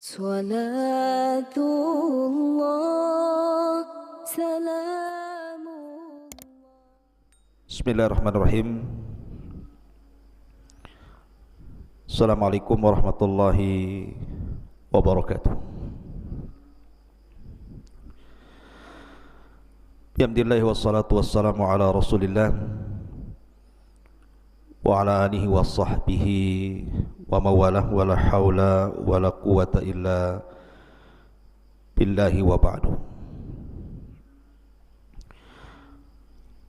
Salatullah, salamullah. Bismillahirrahmanirrahim. Assalamualaikum warahmatullahi wabarakatuh. Alhamdulillah wassalatu wassalamu ala Rasulillah wa ala alihi wa sahbihi wa mawalah wa la hawla wa la quwata illa billahi wa ba'du.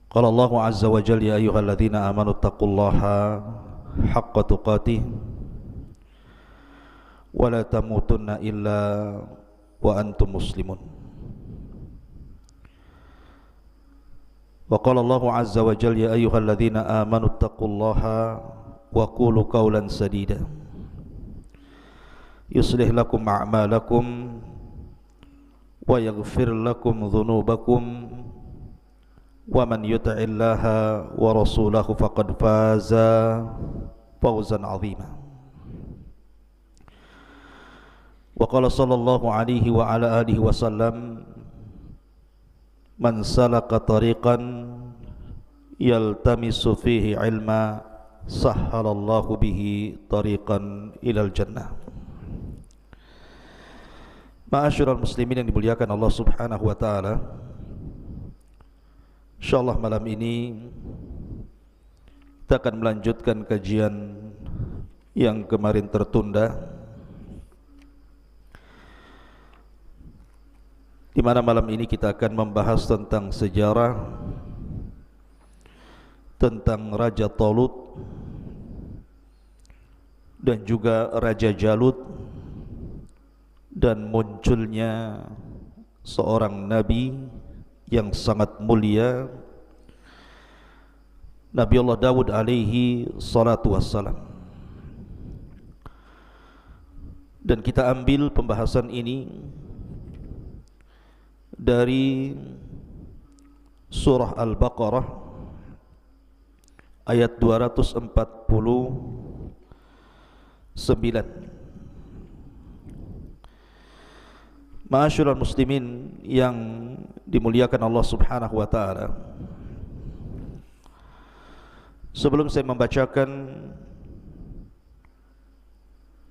Qala Allahu azza wa jalla ya ayyuhalladzina amanu taqullaha haqqa tuqatih wa la tamutunna illa wa antum muslimun. Wa qala Allahu azza wa jalla ya ayyuhalladzina amanu taqullaha wa qulu qawlan sadida yuslih lakum a'malakum wa yaghfir lakum dhunubakum wa man yuti'illaha wa rasulahu faqad faza fawzan 'azima. Wa qala sallallahu alaihi wa ala alihi wasallam man salaka tariqan yaltamisu fihi ilma sahhalallahu bihi tariqan ilal jannah. Ma'asyiral muslimin yang dimuliakan Allah Subhanahu wa taala, insyaallah malam ini kita akan melanjutkan kajian yang kemarin tertunda, di mana malam ini kita akan membahas tentang sejarah tentang Raja Talut dan juga Raja Jalut dan munculnya seorang nabi yang sangat mulia, Nabi Allah Dawud alaihi salatu wassalam. Dan kita ambil pembahasan ini dari surah Al-Baqarah ayat 249. Ma'asyiral muslimin yang dimuliakan Allah Subhanahu wa taala, sebelum saya membacakan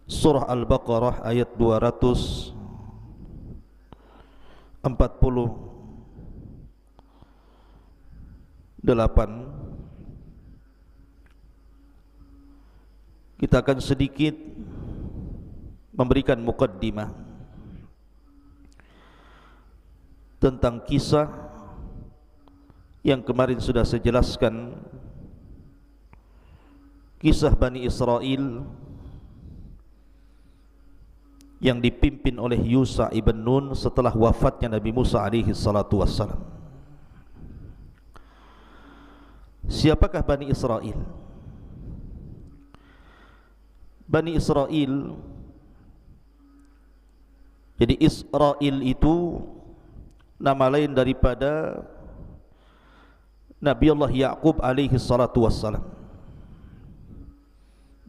surah Al-Baqarah ayat 248, kita akan sedikit memberikan muqaddimah tentang kisah yang kemarin sudah saya jelaskan, kisah Bani Israel yang dipimpin oleh Yusha ibn Nun setelah wafatnya Nabi Musa alaihi salatu wassalam. Siapakah Bani Israel? Bani Israel, jadi Israel itu nama lain daripada Nabi Allah Ya'qub alaihi salatu wassalam.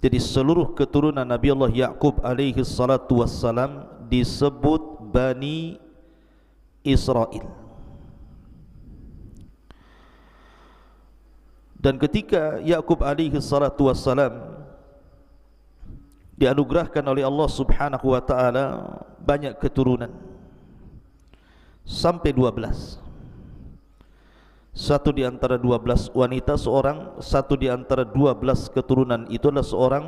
Jadi seluruh keturunan Nabi Allah Ya'qub alaihi salatu wassalam disebut Bani Israel. Dan ketika Ya'qub alaihi salatu wassalam dianugerahkan oleh Allah Subhanahu wa taala banyak keturunan, sampai 12. Satu di antara 12 wanita seorang, satu di antara 12 keturunan itu adalah seorang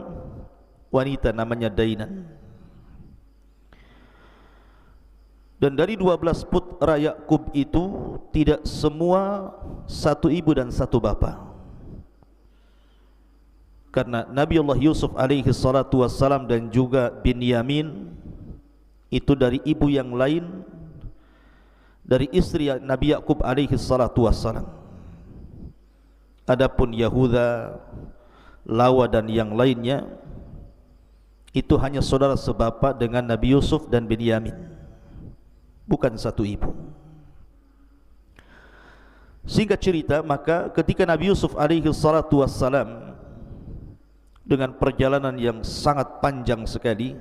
wanita namanya Dainan. Dan dari 12 putra Yakub itu tidak semua satu ibu dan satu bapa. Karena Nabi Allah Yusuf alaihi salatu wassalam dan juga Binyamin itu dari ibu yang lain, dari istri Nabi Ya'qub alaihi salatu wassalam. Adapun Yahuda, Lawa dan yang lainnya itu hanya saudara sebapa dengan Nabi Yusuf dan Binyamin, bukan satu ibu. Singkat cerita, maka ketika Nabi Yusuf alaihi salatu wassalam dengan perjalanan yang sangat panjang sekali,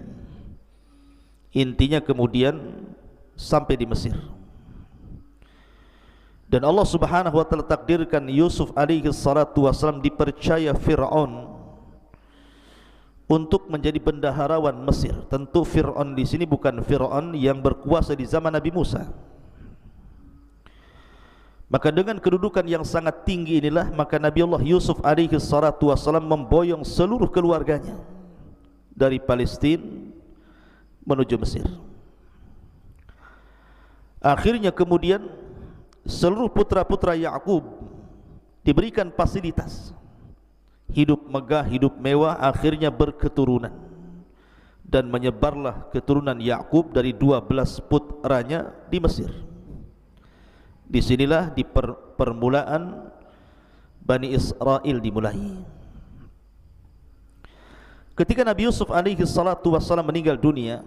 Intinya kemudian sampai di Mesir. Dan Allah Subhanahu wa taala takdirkan Yusuf alaihi salatu wasallam dipercaya Fir'aun untuk menjadi bendaharawan Mesir. Tentu Fir'aun di sini bukan Fir'aun yang berkuasa di zaman Nabi Musa. Maka dengan kedudukan yang sangat tinggi inilah, maka Nabi Allah Yusuf alaihi salatu wasallam memboyong seluruh keluarganya dari Palestina menuju Mesir. Akhirnya kemudian seluruh putra-putra Ya'qub diberikan fasilitas, hidup megah, hidup mewah, akhirnya berketurunan. Dan menyebarlah keturunan Ya'qub dari 12 putranya di Mesir. Disinilah di permulaan Bani Israel dimulai. Ketika Nabi Yusuf alaihi salatu wassalam meninggal dunia,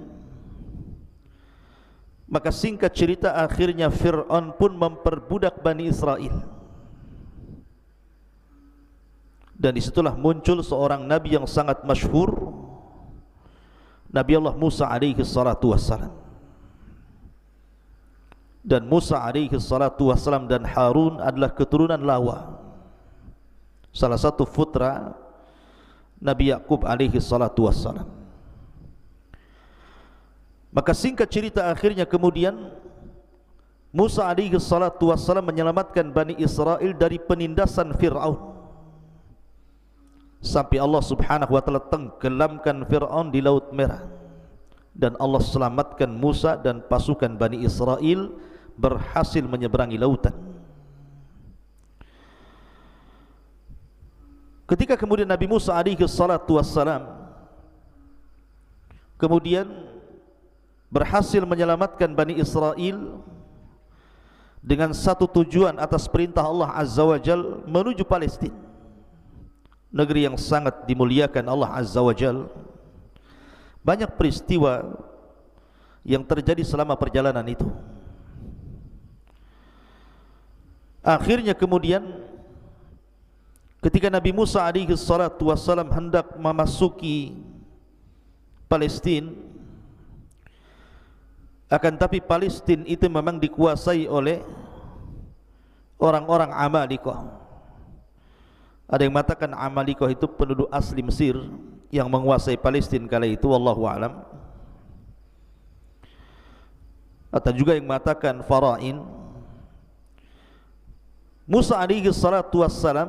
maka singkat cerita akhirnya Fir'aun pun memperbudak Bani Israel. Dan disitulah muncul seorang Nabi yang sangat masyhur, Nabi Allah Musa alaihi salatu wassalam. Dan Musa alaihi salatu wassalam dan Harun adalah keturunan Lawa, salah satu putra Nabi Ya'qub alaihi salatu wassalam. Maka singkat cerita akhirnya kemudian Musa alaihi salatu wassalam menyelamatkan Bani Israel dari penindasan Fir'aun, sampai Allah Subhanahu wa taala tenggelamkan Fir'aun di Laut Merah, dan Allah selamatkan Musa dan pasukan Bani Israel berhasil menyeberangi lautan. Ketika kemudian Nabi Musa alaihi salatu wassalam kemudian berhasil menyelamatkan Bani Israel dengan satu tujuan atas perintah Allah Azza wa Jal, menuju Palestina, negeri yang sangat dimuliakan Allah Azza wa Jal. Banyak peristiwa yang terjadi selama perjalanan itu. Akhirnya kemudian ketika Nabi Musa alaihi salatu wassalam hendak memasuki Palestina, akan tapi Palestina itu memang dikuasai oleh orang-orang Amalikoh. Ada yang mengatakan Amalikoh itu penduduk asli Mesir yang menguasai Palestina kala itu, wallahu alam. Atau juga yang mengatakan Farain. Musa alaihi salatu wassalam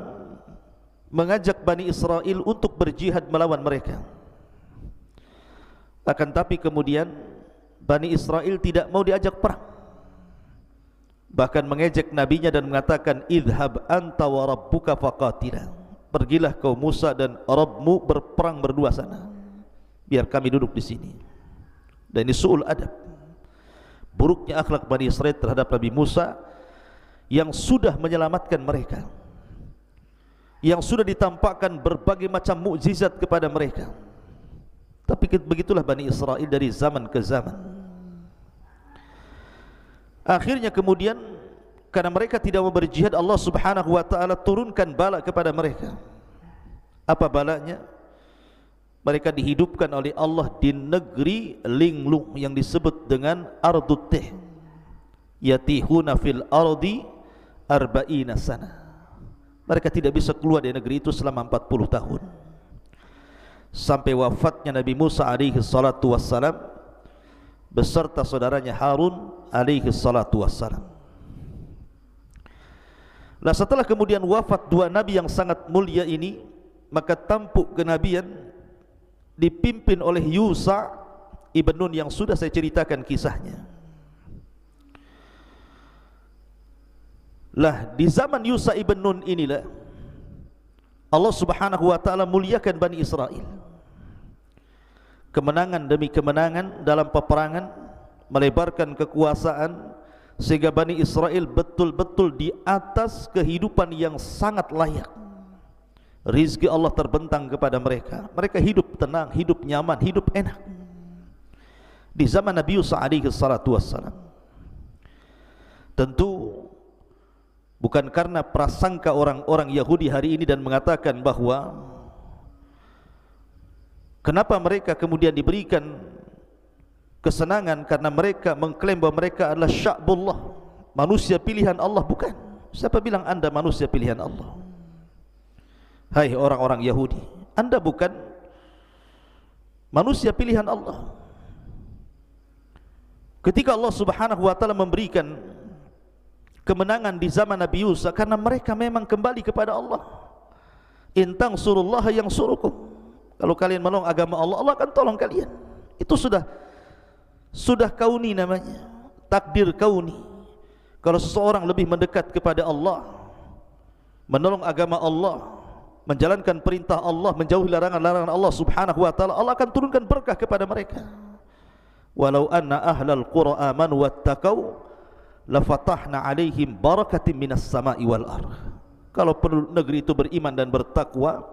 mengajak Bani Israel untuk berjihad melawan mereka. Akan tapi kemudian Bani Israel tidak mau diajak perang, bahkan mengejek nabinya dan mengatakan, idhab anta wa rabbuka faqatila, pergilah kau Musa dan Rabbmu berperang berdua sana, biar kami duduk di sini. Dan ini su'ul adab, buruknya akhlak Bani Israel terhadap Nabi Musa yang sudah menyelamatkan mereka, yang sudah ditampakkan berbagai macam mukjizat kepada mereka. Tapi begitulah Bani Israel dari zaman ke zaman. Akhirnya kemudian karena mereka tidak mau berjihad, Allah Subhanahu wa taala turunkan bala kepada mereka. Apa balanya? Mereka dihidupkan oleh Allah di negeri linglung yang disebut dengan Ardut Tih. Yatihuna fil ardi arba'ina sana. Mereka tidak bisa keluar dari negeri itu selama 40 tahun, sampai wafatnya Nabi Musa alaihi salatu wassalam beserta saudaranya Harun alaihi salatu wassalam. Nah, setelah kemudian wafat dua nabi yang sangat mulia ini, maka tampuk kenabian dipimpin oleh Yusa ibn Nun yang sudah saya ceritakan kisahnya. Lah, di zaman Yusa ibn Nun inilah Allah Subhanahu wa taala muliakan Bani Israel. Kemenangan demi kemenangan dalam peperangan, melebarkan kekuasaan sehingga Bani Israel betul-betul di atas kehidupan yang sangat layak. Rizki Allah terbentang kepada mereka. Mereka hidup tenang, hidup nyaman, hidup enak di zaman Nabi Yusa alaihi salatu wassalam. Tentu bukan karena prasangka orang-orang Yahudi hari ini dan mengatakan bahwa kenapa mereka kemudian diberikan kesenangan karena mereka mengklaim bahwa mereka adalah sya'bullah, manusia pilihan Allah. Bukan. Siapa bilang anda manusia pilihan Allah? Hai orang-orang Yahudi, anda bukan manusia pilihan Allah. Ketika Allah Subhanahu wa taala memberikan kemenangan di zaman Nabi Musa, karena mereka memang kembali kepada Allah. In tansurullaha yansurukum. Kalau kalian menolong agama Allah, Allah akan tolong kalian. Itu sudah kauni namanya, takdir kauni. Kalau seseorang lebih mendekat kepada Allah, menolong agama Allah, menjalankan perintah Allah, menjauhi larangan-larangan Allah Subhanahu wa taala, Allah akan turunkan berkah kepada mereka. Walau anna ahlal qura amanu wattaqau lafatahna alaihim barakatim minas sama'i wal ardh. Kalau penduduk negeri itu beriman dan bertakwa,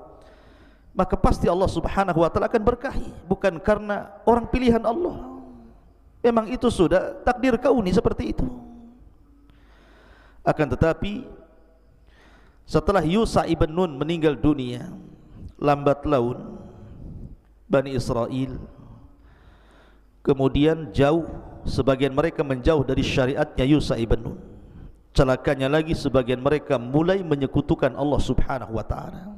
maka pasti Allah Subhanahu wa taala akan berkahi, bukan karena orang pilihan Allah. Memang itu sudah takdir kauni seperti itu. Akan tetapi setelah Yusha ibn Nun meninggal dunia, lambat laun Bani Israel kemudian jauh, sebagian mereka menjauh dari syariatnya Yusha ibn Nun. Celakanya lagi, sebagian mereka mulai menyekutukan Allah Subhanahu wa taala.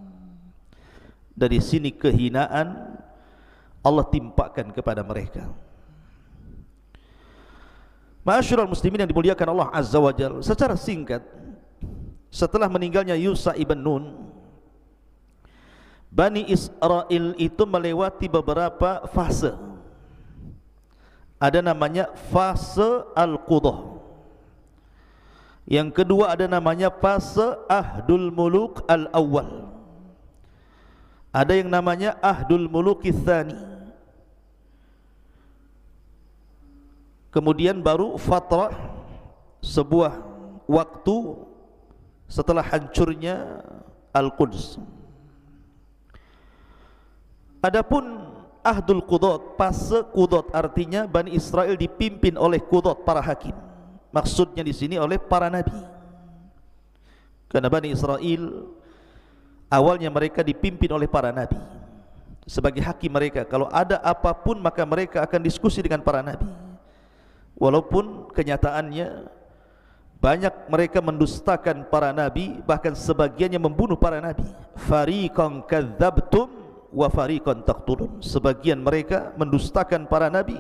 Dari sini kehinaan Allah timpakan kepada mereka. Ma'asyiral muslimin yang dimuliakan Allah Azza wa Jalla, secara singkat, setelah meninggalnya Yusha ibn Nun, Bani Israel itu melewati beberapa fase. Ada namanya fase Al-Qudah. Yang kedua ada namanya fase Ahdul Muluk Al-Awwal. Ada yang namanya Ahdul Muluk Al-Thani. Kemudian baru fatrah, sebuah waktu setelah hancurnya Al-Quds. Adapun Ahdul Qudot, fase Qudot, artinya Bani Israel dipimpin oleh Qudot, para hakim. Maksudnya di sini oleh para nabi. Karena Bani Israel awalnya mereka dipimpin oleh para nabi sebagai hakim mereka. Kalau ada apapun maka mereka akan diskusi dengan para nabi. Walaupun kenyataannya banyak mereka mendustakan para nabi, bahkan sebagiannya membunuh para nabi. Fariqan kadzabtum wa fariqan taqtulun. Sebagian mereka mendustakan para nabi,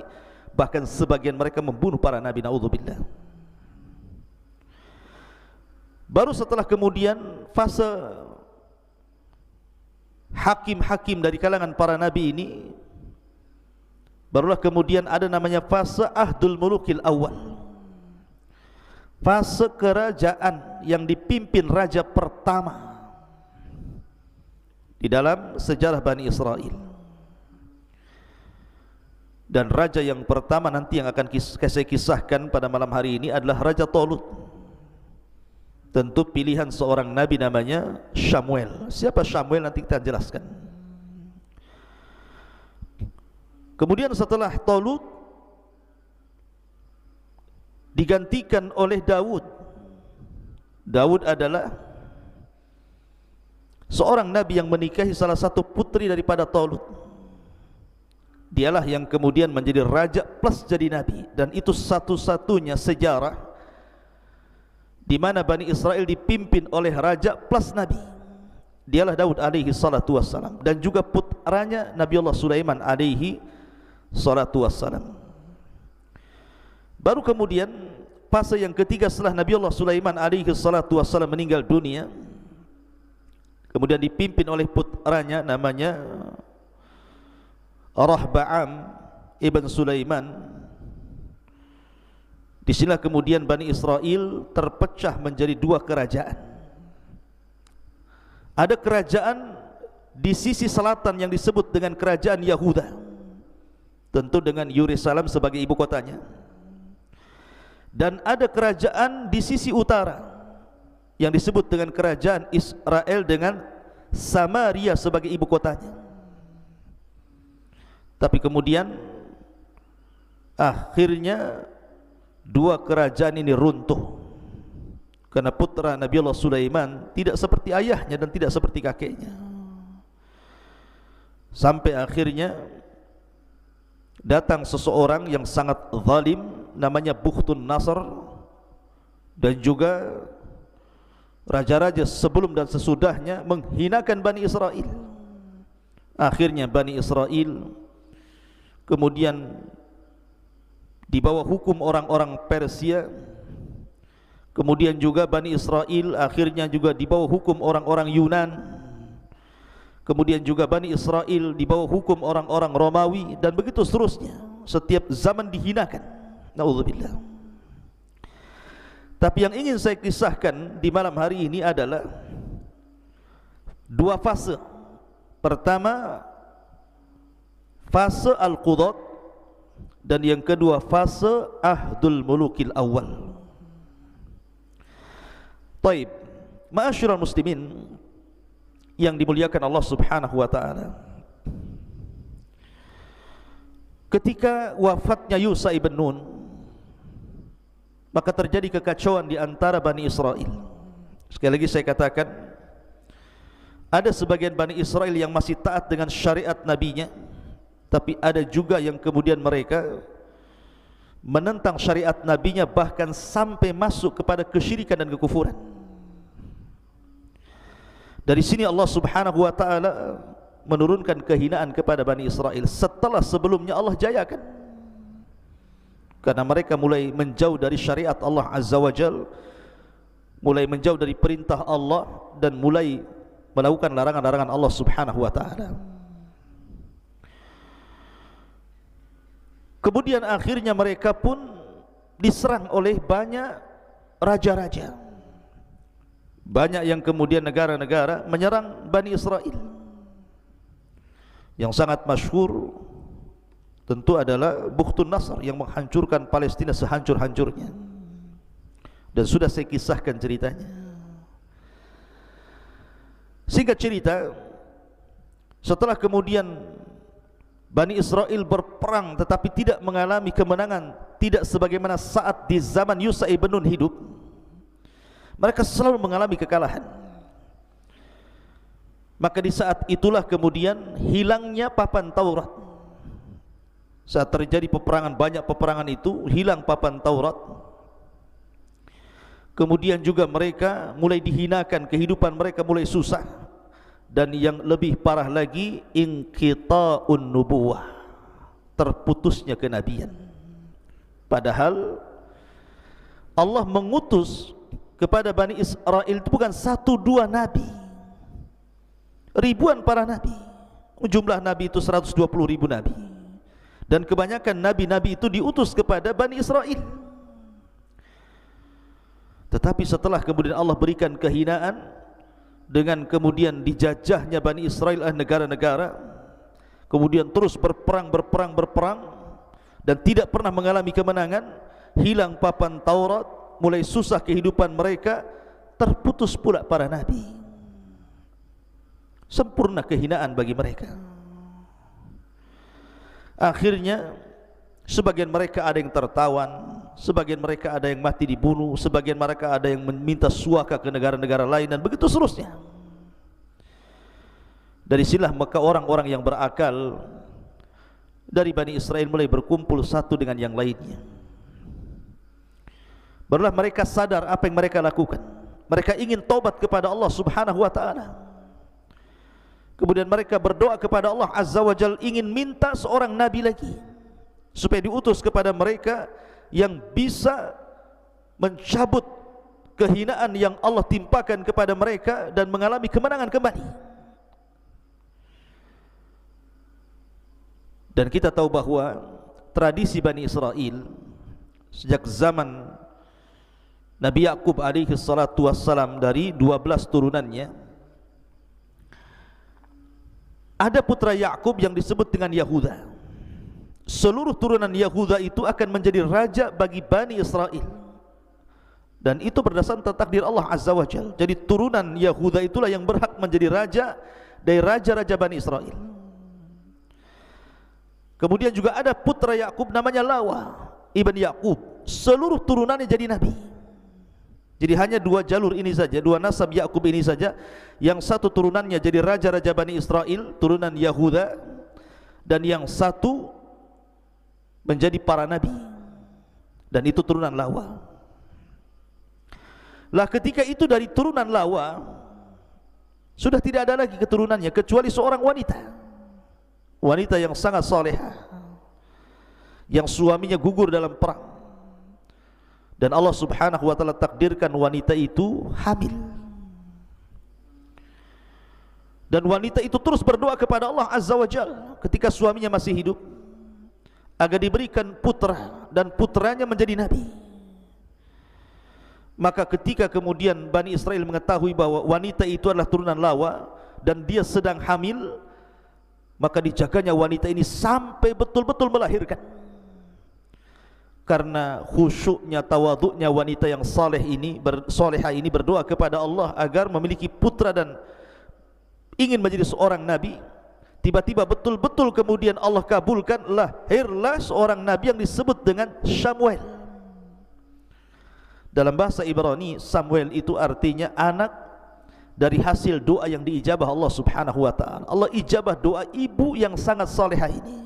bahkan sebagian mereka membunuh para nabi. Naudzubillah. Baru setelah kemudian fase hakim-hakim dari kalangan para nabi ini, barulah kemudian ada namanya fase Ahdul Mulukil Awal, fase kerajaan yang dipimpin raja pertama di dalam sejarah Bani Israel. Dan raja yang pertama nanti yang akan saya kisahkan pada malam hari ini adalah Raja Talut. Tentu pilihan seorang nabi namanya Samuel. Siapa Samuel nanti kita jelaskan. Kemudian setelah Talut digantikan oleh Daud. Daud adalah seorang nabi yang menikahi salah satu putri daripada Talut. Dialah yang kemudian menjadi raja plus jadi nabi. Dan itu satu-satunya sejarah di mana Bani Israel dipimpin oleh raja plus nabi. Dialah Daud alaihi salatu wassalam, dan juga putranya Nabi Allah Sulaiman alaihi salatu wassalam. Baru kemudian fase yang ketiga setelah Nabi Allah Sulaiman alaihi salatu wassalam meninggal dunia, kemudian dipimpin oleh putranya namanya Rahba'am ibn Sulaiman. Di sinilah kemudian Bani Israel terpecah menjadi dua kerajaan. Ada kerajaan di sisi selatan yang disebut dengan kerajaan Yahuda, tentu dengan Yerusalem sebagai ibu kotanya. Dan ada kerajaan di sisi utara yang disebut dengan kerajaan Israel dengan Samaria sebagai ibu kotanya. Tapi kemudian akhirnya dua kerajaan ini runtuh karena putra Nabi Allah Sulaiman tidak seperti ayahnya dan tidak seperti kakeknya. Sampai akhirnya datang seseorang yang sangat zalim namanya Bukhtun Nasr, dan juga raja-raja sebelum dan sesudahnya menghinakan Bani Israel. Akhirnya Bani Israel kemudian di bawah hukum orang-orang Persia, kemudian juga Bani Israel akhirnya juga di bawah hukum orang-orang Yunan, kemudian juga Bani Israel di bawah hukum orang-orang Romawi, dan begitu seterusnya. Setiap zaman dihinakan. Na'udzubillah. Tapi yang ingin saya kisahkan di malam hari ini adalah dua fase. Pertama, fase Al-Qudat, dan yang kedua fase Ahdul Mulukil Awal. Taib, ma'asyiral muslimin yang dimuliakan Allah Subhanahu wa ta'ala, ketika wafatnya Yusha ibn Nun, maka terjadi kekacauan di antara Bani Israel. Sekali lagi saya katakan, ada sebagian Bani Israel yang masih taat dengan syariat nabinya, tapi ada juga yang kemudian mereka menentang syariat nabinya, bahkan sampai masuk kepada kesyirikan dan kekufuran. Dari sini Allah Subhanahu wa ta'ala menurunkan kehinaan kepada Bani Israel setelah sebelumnya Allah jayakan, karena mereka mulai menjauh dari syariat Allah Azza wa Jal, mulai menjauh dari perintah Allah, dan mulai melakukan larangan-larangan Allah Subhanahu wa ta'ala. Kemudian akhirnya mereka pun diserang oleh banyak raja-raja. Banyak yang kemudian negara-negara menyerang Bani Israel. Yang sangat masyhur tentu adalah Bukhtun Nasr yang menghancurkan Palestina sehancur-hancurnya, dan sudah saya kisahkan ceritanya. Singkat cerita, setelah kemudian Bani Israel berperang tetapi tidak mengalami kemenangan, tidak sebagaimana saat di zaman Yusha ibn Nun hidup, mereka selalu mengalami kekalahan. Maka di saat itulah kemudian hilangnya papan Taurat. Saat terjadi peperangan, banyak peperangan itu, hilang papan Taurat. Kemudian juga mereka mulai dihinakan, kehidupan mereka mulai susah. Dan yang lebih parah lagi, inqita'un nubuwah, terputusnya kenabian. Padahal Allah mengutus kepada Bani Israel itu bukan satu dua nabi, ribuan para nabi. Jumlah nabi itu 120.000 nabi, dan kebanyakan nabi-nabi itu diutus kepada Bani Israel. Tetapi setelah kemudian Allah berikan kehinaan dengan kemudian dijajahnya Bani Israel oleh negara-negara, kemudian terus berperang dan tidak pernah mengalami kemenangan, hilang papan Taurat, mulai susah kehidupan mereka, terputus pula para nabi. Sempurna kehinaan bagi mereka. Akhirnya sebagian mereka ada yang tertawan, sebagian mereka ada yang mati dibunuh, sebagian mereka ada yang meminta suaka ke negara-negara lain, dan begitu seterusnya. Dari sinilah maka orang-orang yang berakal dari Bani Israel mulai berkumpul satu dengan yang lainnya. Barulah mereka sadar apa yang mereka lakukan. Mereka ingin taubat kepada Allah Subhanahu wa ta'ala. Kemudian mereka berdoa kepada Allah Azza wa Jal, ingin minta seorang nabi lagi supaya diutus kepada mereka yang bisa mencabut kehinaan yang Allah timpakan kepada mereka dan mengalami kemenangan kembali. Dan kita tahu bahwa tradisi Bani Israel sejak zaman Nabi Ya'qub alaihi salatu wassalam, dari 12 turunannya, ada putra Ya'qub yang disebut dengan Yahuda. Seluruh turunan Yahuda itu akan menjadi raja bagi Bani Israel, dan itu berdasarkan takdir Allah Azza wa Jalla. Jadi turunan Yahuda itulah yang berhak menjadi raja dari raja-raja Bani Israel. Kemudian juga ada putra Ya'qub namanya Lawa ibn Ya'qub. Seluruh turunannya jadi nabi. Jadi hanya dua jalur ini saja, dua nasab Ya'qub ini saja, yang satu turunannya jadi raja-raja Bani Israel, turunan Yahuda, dan yang satu menjadi para nabi, dan itu turunan Lawa. Lah ketika itu dari turunan Lawa sudah tidak ada lagi keturunannya kecuali seorang wanita, wanita yang sangat salehah, yang suaminya gugur dalam perang, dan Allah subhanahu wa ta'ala takdirkan wanita itu hamil. Dan wanita itu terus berdoa kepada Allah azza wa jalla ketika suaminya masih hidup, agar diberikan putra dan putranya menjadi nabi. Maka ketika kemudian Bani Israel mengetahui bahwa wanita itu adalah turunan Lawa dan dia sedang hamil, maka dijaganya wanita ini sampai betul-betul melahirkan. Karena khusyuknya, tawaduknya wanita yang solehah ini berdoa kepada Allah agar memiliki putra dan ingin menjadi seorang nabi, tiba-tiba betul-betul kemudian Allah kabulkan, lahirlah seorang nabi yang disebut dengan Samuel. Dalam bahasa Ibrani, Samuel itu artinya anak dari hasil doa yang diijabah Allah subhanahu wa ta'ala. Allah ijabah doa ibu yang sangat salehah ini,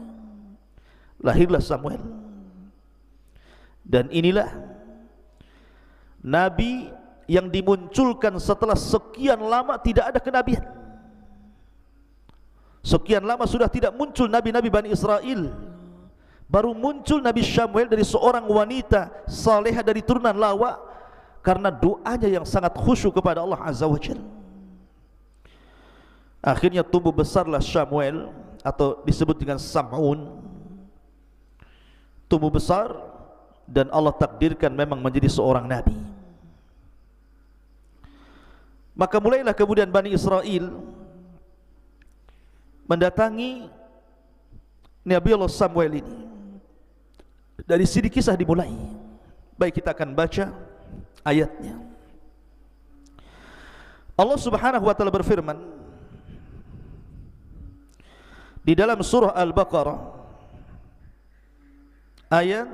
lahirlah Samuel. Dan inilah nabi yang dimunculkan setelah sekian lama tidak ada kenabian. Sekian lama sudah tidak muncul nabi-nabi Bani Israel, baru muncul Nabi Samuel dari seorang wanita salehah dari turunan Lawa karena doanya yang sangat khusyuk kepada Allah azza wa jalla. Akhirnya tumbuh besarlah Samuel, atau disebut dengan Sam'un, tumbuh besar dan Allah takdirkan memang menjadi seorang nabi. Maka mulailah kemudian Bani Israel mendatangi Nabi Allah Samuel ini. Dari sini kisah dimulai. Baik, kita akan baca ayatnya. Allah subhanahu wa ta'ala berfirman di dalam surah Al-Baqarah ayat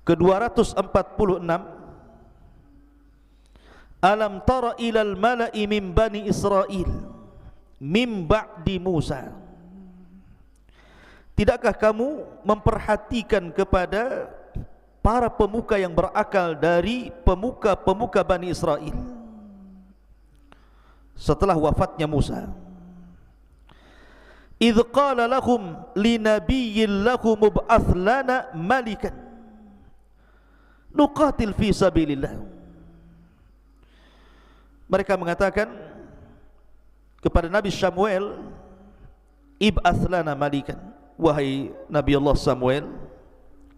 ke-246, Alam tara ilal mala'i min bani Israel min ba'di Musa. Tidakkah kamu memperhatikan kepada para pemuka yang berakal dari pemuka-pemuka Bani Israel setelah wafatnya Musa? Idh qala lahum linabiyyin lahum ub'ath lana malikan nuqatil fi sabilillah. Mereka mengatakan kepada Nabi Samuel, ib'ath lana malikan, wahai Nabi Allah Samuel,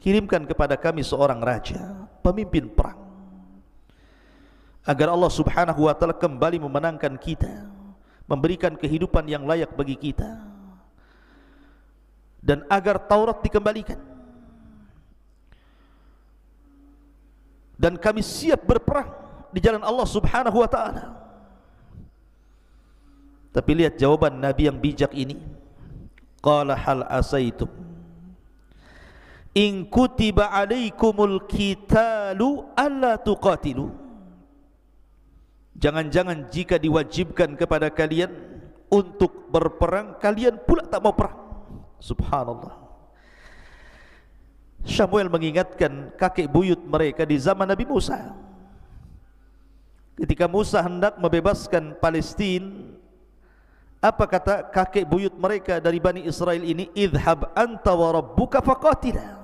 kirimkan kepada kami seorang raja, pemimpin perang, agar Allah subhanahu wa ta'ala kembali memenangkan kita, memberikan kehidupan yang layak bagi kita, dan agar Taurat dikembalikan, dan kami siap berperang di jalan Allah subhanahu wa ta'ala. Tapi lihat jawaban Nabi yang bijak ini. Qala hal asaitum in kutiba alaikumul qitalu alla tuqatilu. Jangan-jangan jika diwajibkan kepada kalian untuk berperang, kalian pula tak mau perang. Subhanallah. Samuel mengingatkan kakek buyut mereka di zaman Nabi Musa. Ketika Musa hendak membebaskan Palestina, apa kata kakek buyut mereka dari Bani Israel ini? Idhab anta wa rabbuka faqatila.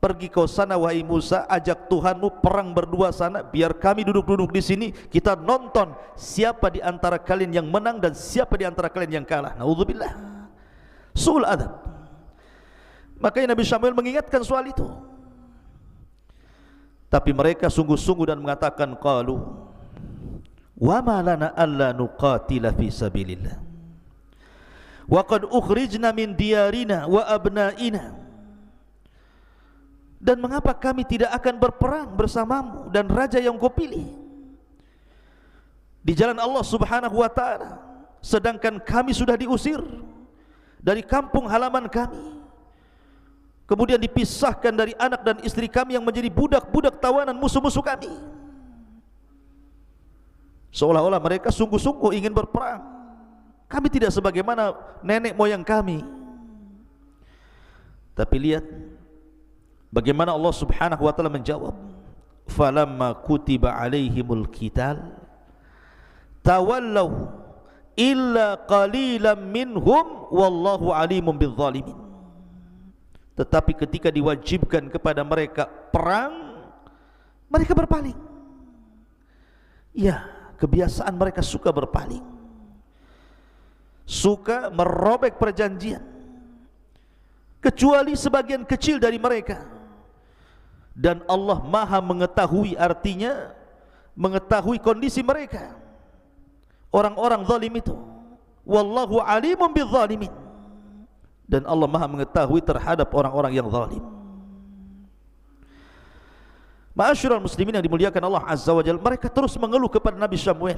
Pergi kau sana wahai Musa, ajak Tuhanmu perang berdua sana, biar kami duduk-duduk di sini, kita nonton siapa di antara kalian yang menang dan siapa di antara kalian yang kalah. Naudzubillah. Su'ul adab. Makanya Nabi Samuel mengingatkan soal itu. Tapi mereka sungguh-sungguh dan mengatakan, qalu wa ma lana alla nuqatila fi sabilillah wa qad ukhrijna min diyarina wa abnaina. Dan mengapa kami tidak akan berperang bersamamu dan raja yang kau pilih di jalan Allah subhanahu wa ta'ala, sedangkan kami sudah diusir dari kampung halaman kami, kemudian dipisahkan dari anak dan istri kami yang menjadi budak-budak tawanan musuh-musuh kami. Seolah-olah mereka sungguh-sungguh ingin berperang. Kami tidak sebagaimana nenek moyang kami Tapi lihat bagaimana Allah Subhanahu wa taala menjawab, falamma kutiba alaihimul qital tawallaw illa qalilan minhum wallahu alimun bizzalimin. Tetapi ketika diwajibkan kepada mereka perang, mereka berpaling. Ya, kebiasaan mereka suka berpaling, suka merobek perjanjian, kecuali sebagian kecil dari mereka. Dan Allah maha mengetahui, artinya mengetahui kondisi mereka, orang-orang zalim itu. Wallahu alimun bizzalimin. Dan Allah maha mengetahui terhadap orang-orang yang zalim. Ma'asyiral muslimin yang dimuliakan Allah Azza wa Jalla, mereka terus mengeluh kepada Nabi Samuel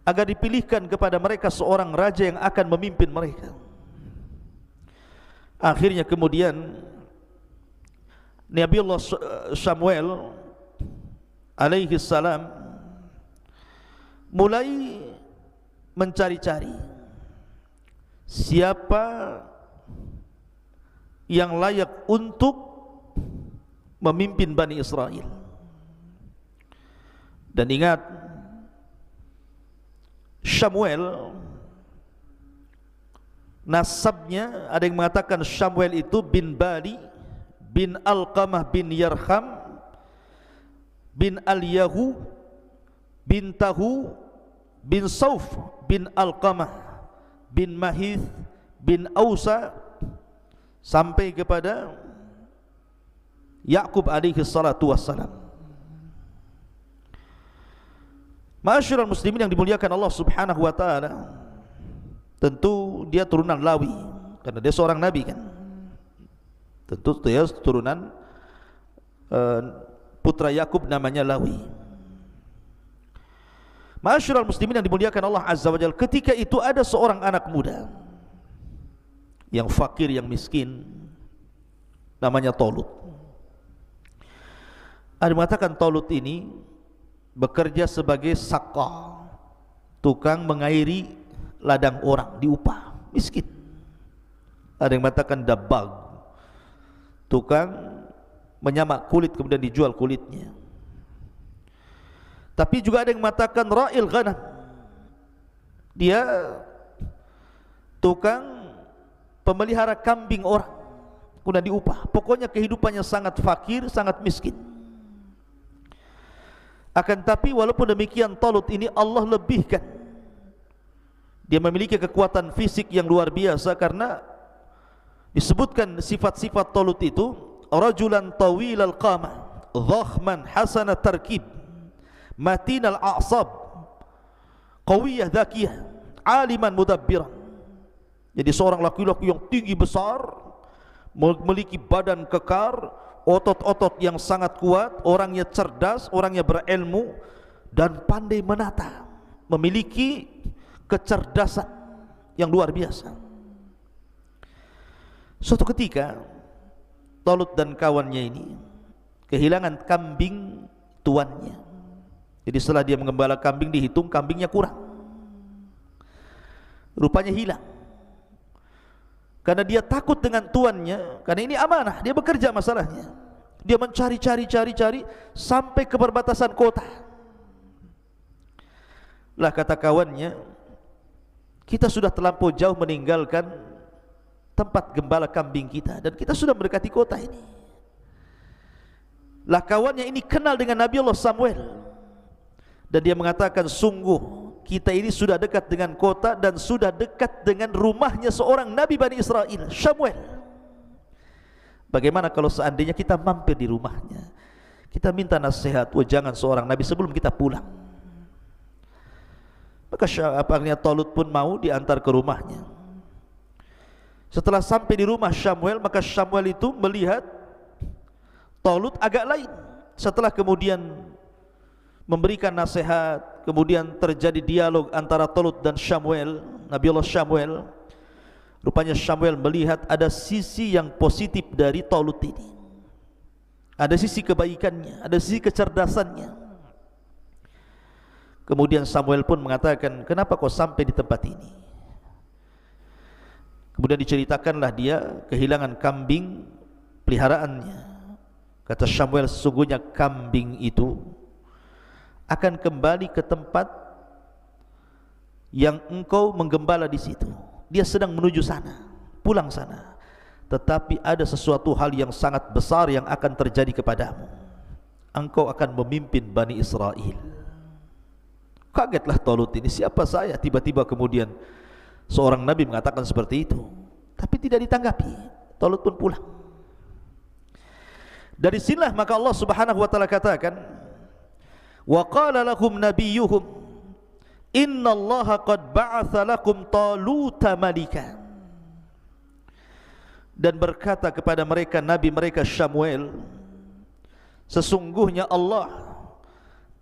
agar dipilihkan kepada mereka seorang raja yang akan memimpin mereka. Akhirnya kemudian Nabi Allah Samuel alaihi salam mulai mencari-cari siapa yang layak untuk memimpin Bani Israel. Dan ingat, Samuel nasabnya ada yang mengatakan Samuel itu bin Bali bin Alqamah bin Yarham bin Al-Yahu bin Tahu bin Sauf bin Alqamah bin Mahith bin Ausa sampai kepada Ya'qub alaihi salatu wassalam. Ma'asyiral muslimin yang dimuliakan Allah Subhanahu wa taala, tentu dia turunan Lawi karena dia seorang nabi kan. Tentu dia turunan putra Ya'qub namanya Lawi. Ma'asyiral muslimin yang dimuliakan Allah Azza wa Jalla, ketika itu ada seorang anak muda yang fakir, yang miskin, namanya Talut. Ada mengatakan Talut ini bekerja sebagai sakka, tukang mengairi ladang orang, diupah, miskin. Ada yang mengatakan dabbag, tukang menyamak kulit kemudian dijual kulitnya. Tapi juga ada yang mengatakan ra'il ghanam, dia tukang pemelihara kambing orang, kemudian diupah. Pokoknya kehidupannya sangat fakir, sangat miskin. Akan tapi walaupun demikian, Talut ini Allah lebihkan. Dia memiliki kekuatan fisik yang luar biasa, karena disebutkan sifat-sifat Talut itu, rajulan tawilal qamah, dhakhman hasanat tarkib, matinal a'sab, qawiyah dhakiyah, aliman mudabbiran. Jadi seorang laki-laki yang tinggi besar, memiliki badan kekar, otot-otot yang sangat kuat, orangnya cerdas, orangnya berilmu dan pandai menata, memiliki kecerdasan yang luar biasa. Suatu ketika Talut dan kawannya ini kehilangan kambing tuannya. Jadi setelah dia mengembala kambing, dihitung kambingnya kurang, rupanya hilang. Karena dia takut dengan tuannya, karena ini amanah, dia bekerja masalahnya. Dia mencari sampai ke perbatasan kota. Lah kata kawannya, kita sudah terlampau jauh meninggalkan tempat gembala kambing kita, dan kita sudah mendekati kota ini. Lah kawannya ini kenal dengan Nabi Allah Samuel, dan dia mengatakan, sungguh kita ini sudah dekat dengan kota dan sudah dekat dengan rumahnya seorang Nabi Bani Israel, Samuel. Bagaimana kalau seandainya kita mampir di rumahnya, kita minta nasihat, jangan seorang Nabi sebelum kita pulang. Maka akhirnya Talut pun mau diantar ke rumahnya. Setelah sampai di rumah Samuel, maka Samuel itu melihat Talut agak lain. Setelah kemudian memberikan nasihat, kemudian terjadi dialog antara Talut dan Samuel, Nabi Allah Samuel. Rupanya Samuel melihat ada sisi yang positif dari Talut ini, ada sisi kebaikannya, ada sisi kecerdasannya. Kemudian Samuel pun mengatakan, kenapa kau sampai di tempat ini? Kemudian diceritakanlah dia kehilangan kambing peliharaannya. Kata Samuel, sesungguhnya kambing itu akan kembali ke tempat yang engkau menggembala di situ. Dia sedang menuju sana, pulang sana. Tetapi ada sesuatu hal yang sangat besar yang akan terjadi kepadamu. Engkau akan memimpin Bani Israel. Kagetlah Talut ini, siapa saya? Tiba-tiba kemudian seorang nabi mengatakan seperti itu, tapi tidak ditanggapi. Talut pun pulang. Dari sinilah maka Allah Subhanahu wa taala katakan, wa qala lahum nabiyyuhum innallaha qad ba'atha lakum Taluta malika. Dan berkata kepada mereka nabi mereka Samuel, sesungguhnya Allah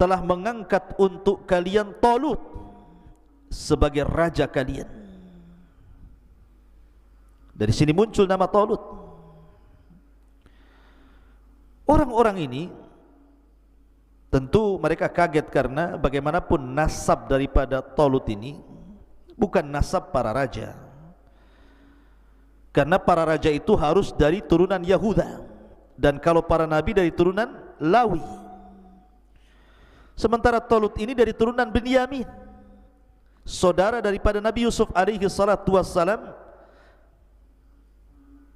telah mengangkat untuk kalian Talut sebagai raja kalian. Dari sini muncul nama Talut. Orang-orang ini tentu mereka kaget karena bagaimanapun nasab daripada Talut ini bukan nasab para raja. Karena para raja itu harus dari turunan Yahuda, dan kalau para nabi dari turunan Lawi. Sementara Talut ini dari turunan Binyamin, saudara daripada Nabi Yusuf alaihi salatu wassalam,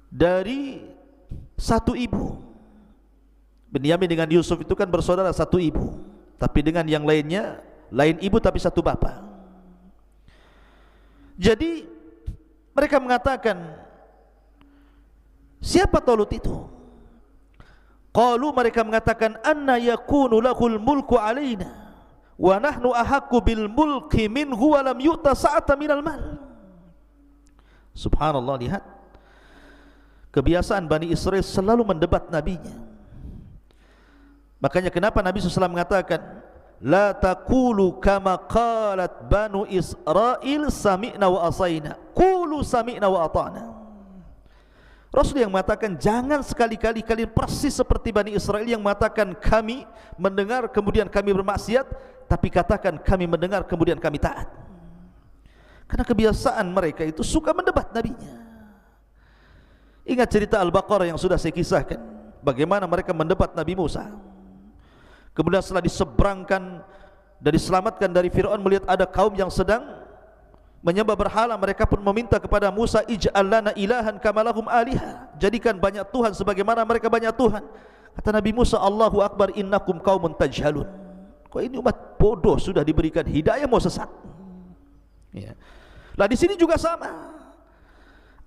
dari satu ibu. Binyamin dengan Yusuf itu kan bersaudara satu ibu, tapi dengan yang lainnya lain ibu tapi satu bapa. Jadi mereka mengatakan, siapa Talut itu? Qalu, mereka mengatakan, anna yakunu lahul mulku alaina wa nahnu ahaqqu bil mulki minhu wa lam yu'ta sa'ata minal mal. Subhanallah, lihat kebiasaan Bani Israel selalu mendebat nabinya. Makanya kenapa Nabi SAW mengatakan, la taqulu kama qalat Banu Israel sami'na wa asaina, qulu sami'na wa ata'na. Rasul yang mengatakan, jangan sekali-kali kalian persis seperti Bani Israel yang mengatakan kami mendengar kemudian kami bermaksiat, tapi katakan kami mendengar kemudian kami taat. Karena kebiasaan mereka itu suka mendebat nabinya. Ingat cerita Al-Baqarah yang sudah saya kisahkan, bagaimana mereka mendebat Nabi Musa. Kemudian setelah diseberangkan dan diselamatkan dari Fir'aun, melihat ada kaum yang sedang menyembah berhala, mereka pun meminta kepada Musa, ij'al lana ilahan kama lahum aliha, jadikan banyak Tuhan sebagaimana mereka banyak Tuhan. Kata Nabi Musa, Allahu Akbar, innakum qaumun tajhalun. Kok ini umat bodoh, sudah diberikan hidayah mau sesat. Ya. Lah di sini juga sama.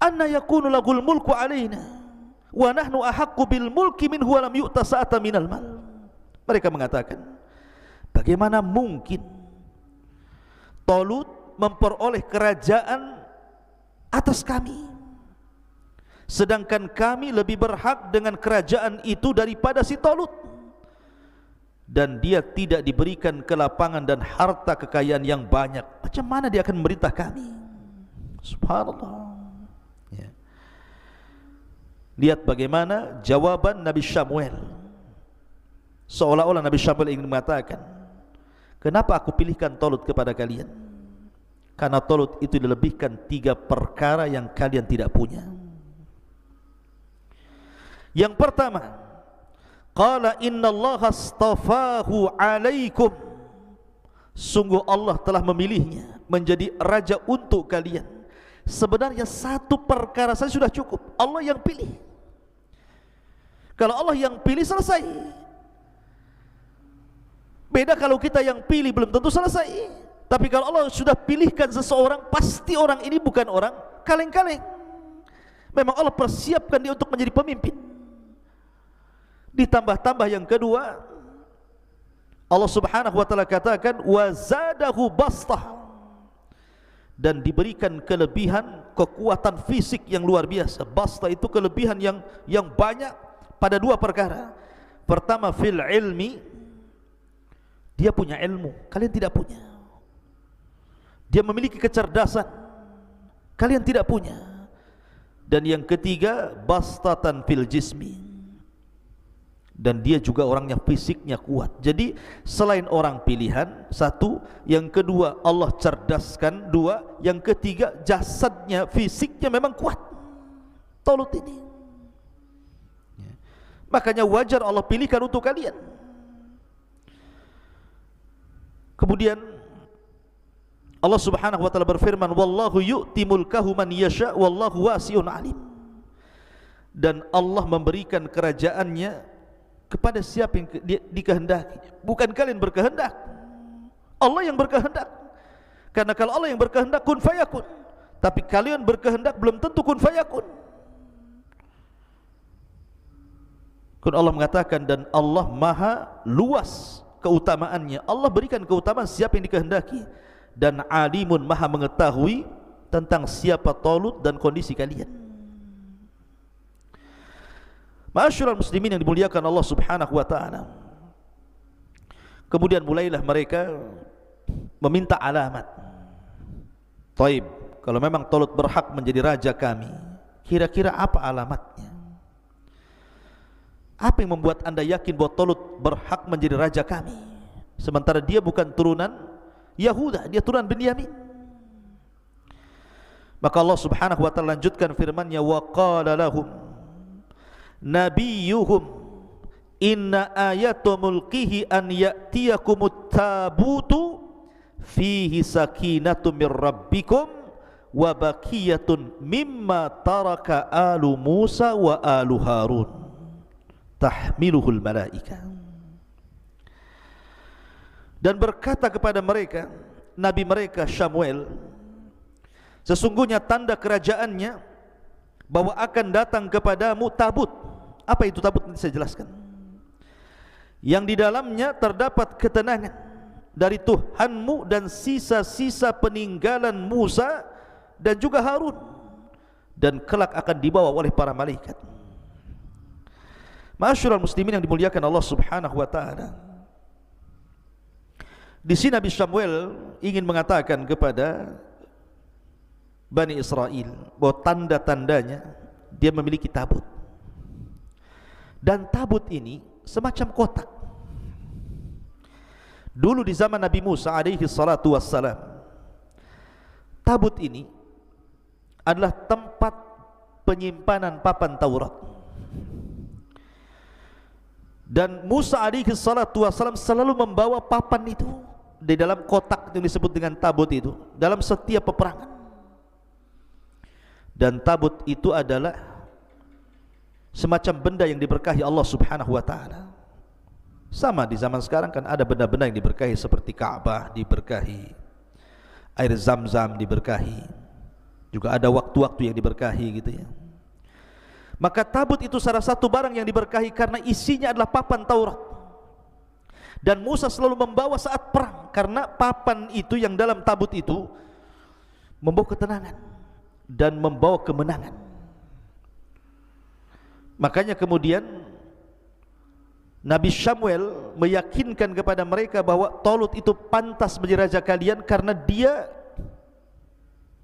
Anna yakunu lahul mulku alaina wa nahnu ahaqqu bil mulki minhu wa lam yu'ta sa'ata minal mal. Mereka mengatakan, bagaimana mungkin Talut memperoleh kerajaan atas kami, sedangkan kami lebih berhak dengan kerajaan itu daripada si Talut, dan dia tidak diberikan kelapangan dan harta kekayaan yang banyak. Macam mana dia akan memerintah kami? Subhanallah. Ya. Lihat bagaimana jawaban Nabi Samuel. Seolah-olah Nabi Samuel ingin mengatakan, kenapa aku pilihkan Talut kepada kalian? Karena Talut itu dilebihkan 3 perkara yang kalian tidak punya. Yang pertama, qala innallaha astafahu alaikum, sungguh Allah telah memilihnya menjadi raja untuk kalian. Sebenarnya satu perkara saja sudah cukup, Allah yang pilih. Kalau Allah yang pilih, selesai. Beda kalau kita yang pilih, belum tentu selesai. Tapi kalau Allah sudah pilihkan seseorang, pasti orang ini bukan orang kaleng-kaleng. Memang Allah persiapkan dia untuk menjadi pemimpin. Ditambah-tambah yang kedua, Allah Subhanahu wa taala katakan wa zadahu bastah, dan diberikan kelebihan kekuatan fisik yang luar biasa. Bastah itu kelebihan yang banyak pada 2 perkara. Pertama, fil ilmi, dia punya ilmu, kalian tidak punya. Dia memiliki kecerdasan, kalian tidak punya. Dan yang ketiga, bastatan fil jismi, dan dia juga orangnya fisiknya kuat. Jadi selain orang pilihan, satu, yang kedua Allah cerdaskan, dua, yang ketiga jasadnya, fisiknya memang kuat Talut ini. Makanya wajar Allah pilihkan untuk kalian. Kemudian Allah Subhanahu wa taala berfirman, wallahu yu'ti mulkahu man yasha wallahu wasi'un alim. Dan Allah memberikan kerajaannya kepada siapa yang dikehendaki. Bukan kalian berkehendak, Allah yang berkehendak. Karena kalau Allah yang berkehendak kun fayakun, tapi kalian berkehendak belum tentu kun fayakun. Kun Allah mengatakan, dan Allah maha luas keutamaannya. Allah berikan keutamaan siapa yang dikehendaki, dan alimun maha mengetahui tentang siapa Talut dan kondisi kalian. Ma'asyiral muslimin yang dimuliakan Allah Subhanahu wa taala. Kemudian mulailah mereka meminta alamat. Taib, kalau memang Talut berhak menjadi raja kami, kira-kira apa alamatnya? Apa yang membuat anda yakin bahwa Talut berhak menjadi raja kami, sementara dia bukan turunan Yahuda, dia turunan Binyamin? Maka Allah Subhanahu wa taala lanjutkan firman-Nya, wa qala lahum nabiyuhum inna ayatu mulkihi an ya'tiyakumut tabutu fihi sakinatun mir rabbikum wa baqiyatun mimma taraka alu Musa wa alu Harun tahmiluhul malaika. Dan berkata kepada mereka, nabi mereka Samuel, sesungguhnya tanda kerajaannya bahwa akan datang kepadamu tabut. Apa itu tabut? Nanti saya jelaskan. Yang di dalamnya terdapat ketenangan dari Tuhanmu dan sisa-sisa peninggalan Musa dan juga Harun, dan kelak akan dibawa oleh para malaikat. Ma'asyiral muslimin yang dimuliakan Allah Subhanahu wa taala, di sini Nabi Samuel ingin mengatakan kepada Bani Israel bahwa tanda-tandanya dia memiliki tabut. Dan tabut ini semacam kotak. Dulu di zaman Nabi Musa alaihi salatu wassalam, tabut ini adalah tempat penyimpanan papan Taurat. Dan Musa alaihi salatu wassalam selalu membawa papan itu di dalam kotak yang disebut dengan tabut itu dalam setiap peperangan. Dan tabut itu adalah semacam benda yang diberkahi Allah Subhanahu wa taala. Sama di zaman sekarang kan ada benda-benda yang diberkahi seperti Ka'bah diberkahi, air Zam-Zam diberkahi, juga ada waktu-waktu yang diberkahi gitu ya. Maka tabut itu salah satu barang yang diberkahi karena isinya adalah papan Taurat. Dan Musa selalu membawa saat perang karena papan itu yang dalam tabut itu membawa ketenangan dan membawa kemenangan. Makanya kemudian Nabi Samuel meyakinkan kepada mereka bahwa Talut itu pantas menjadi raja kalian karena dia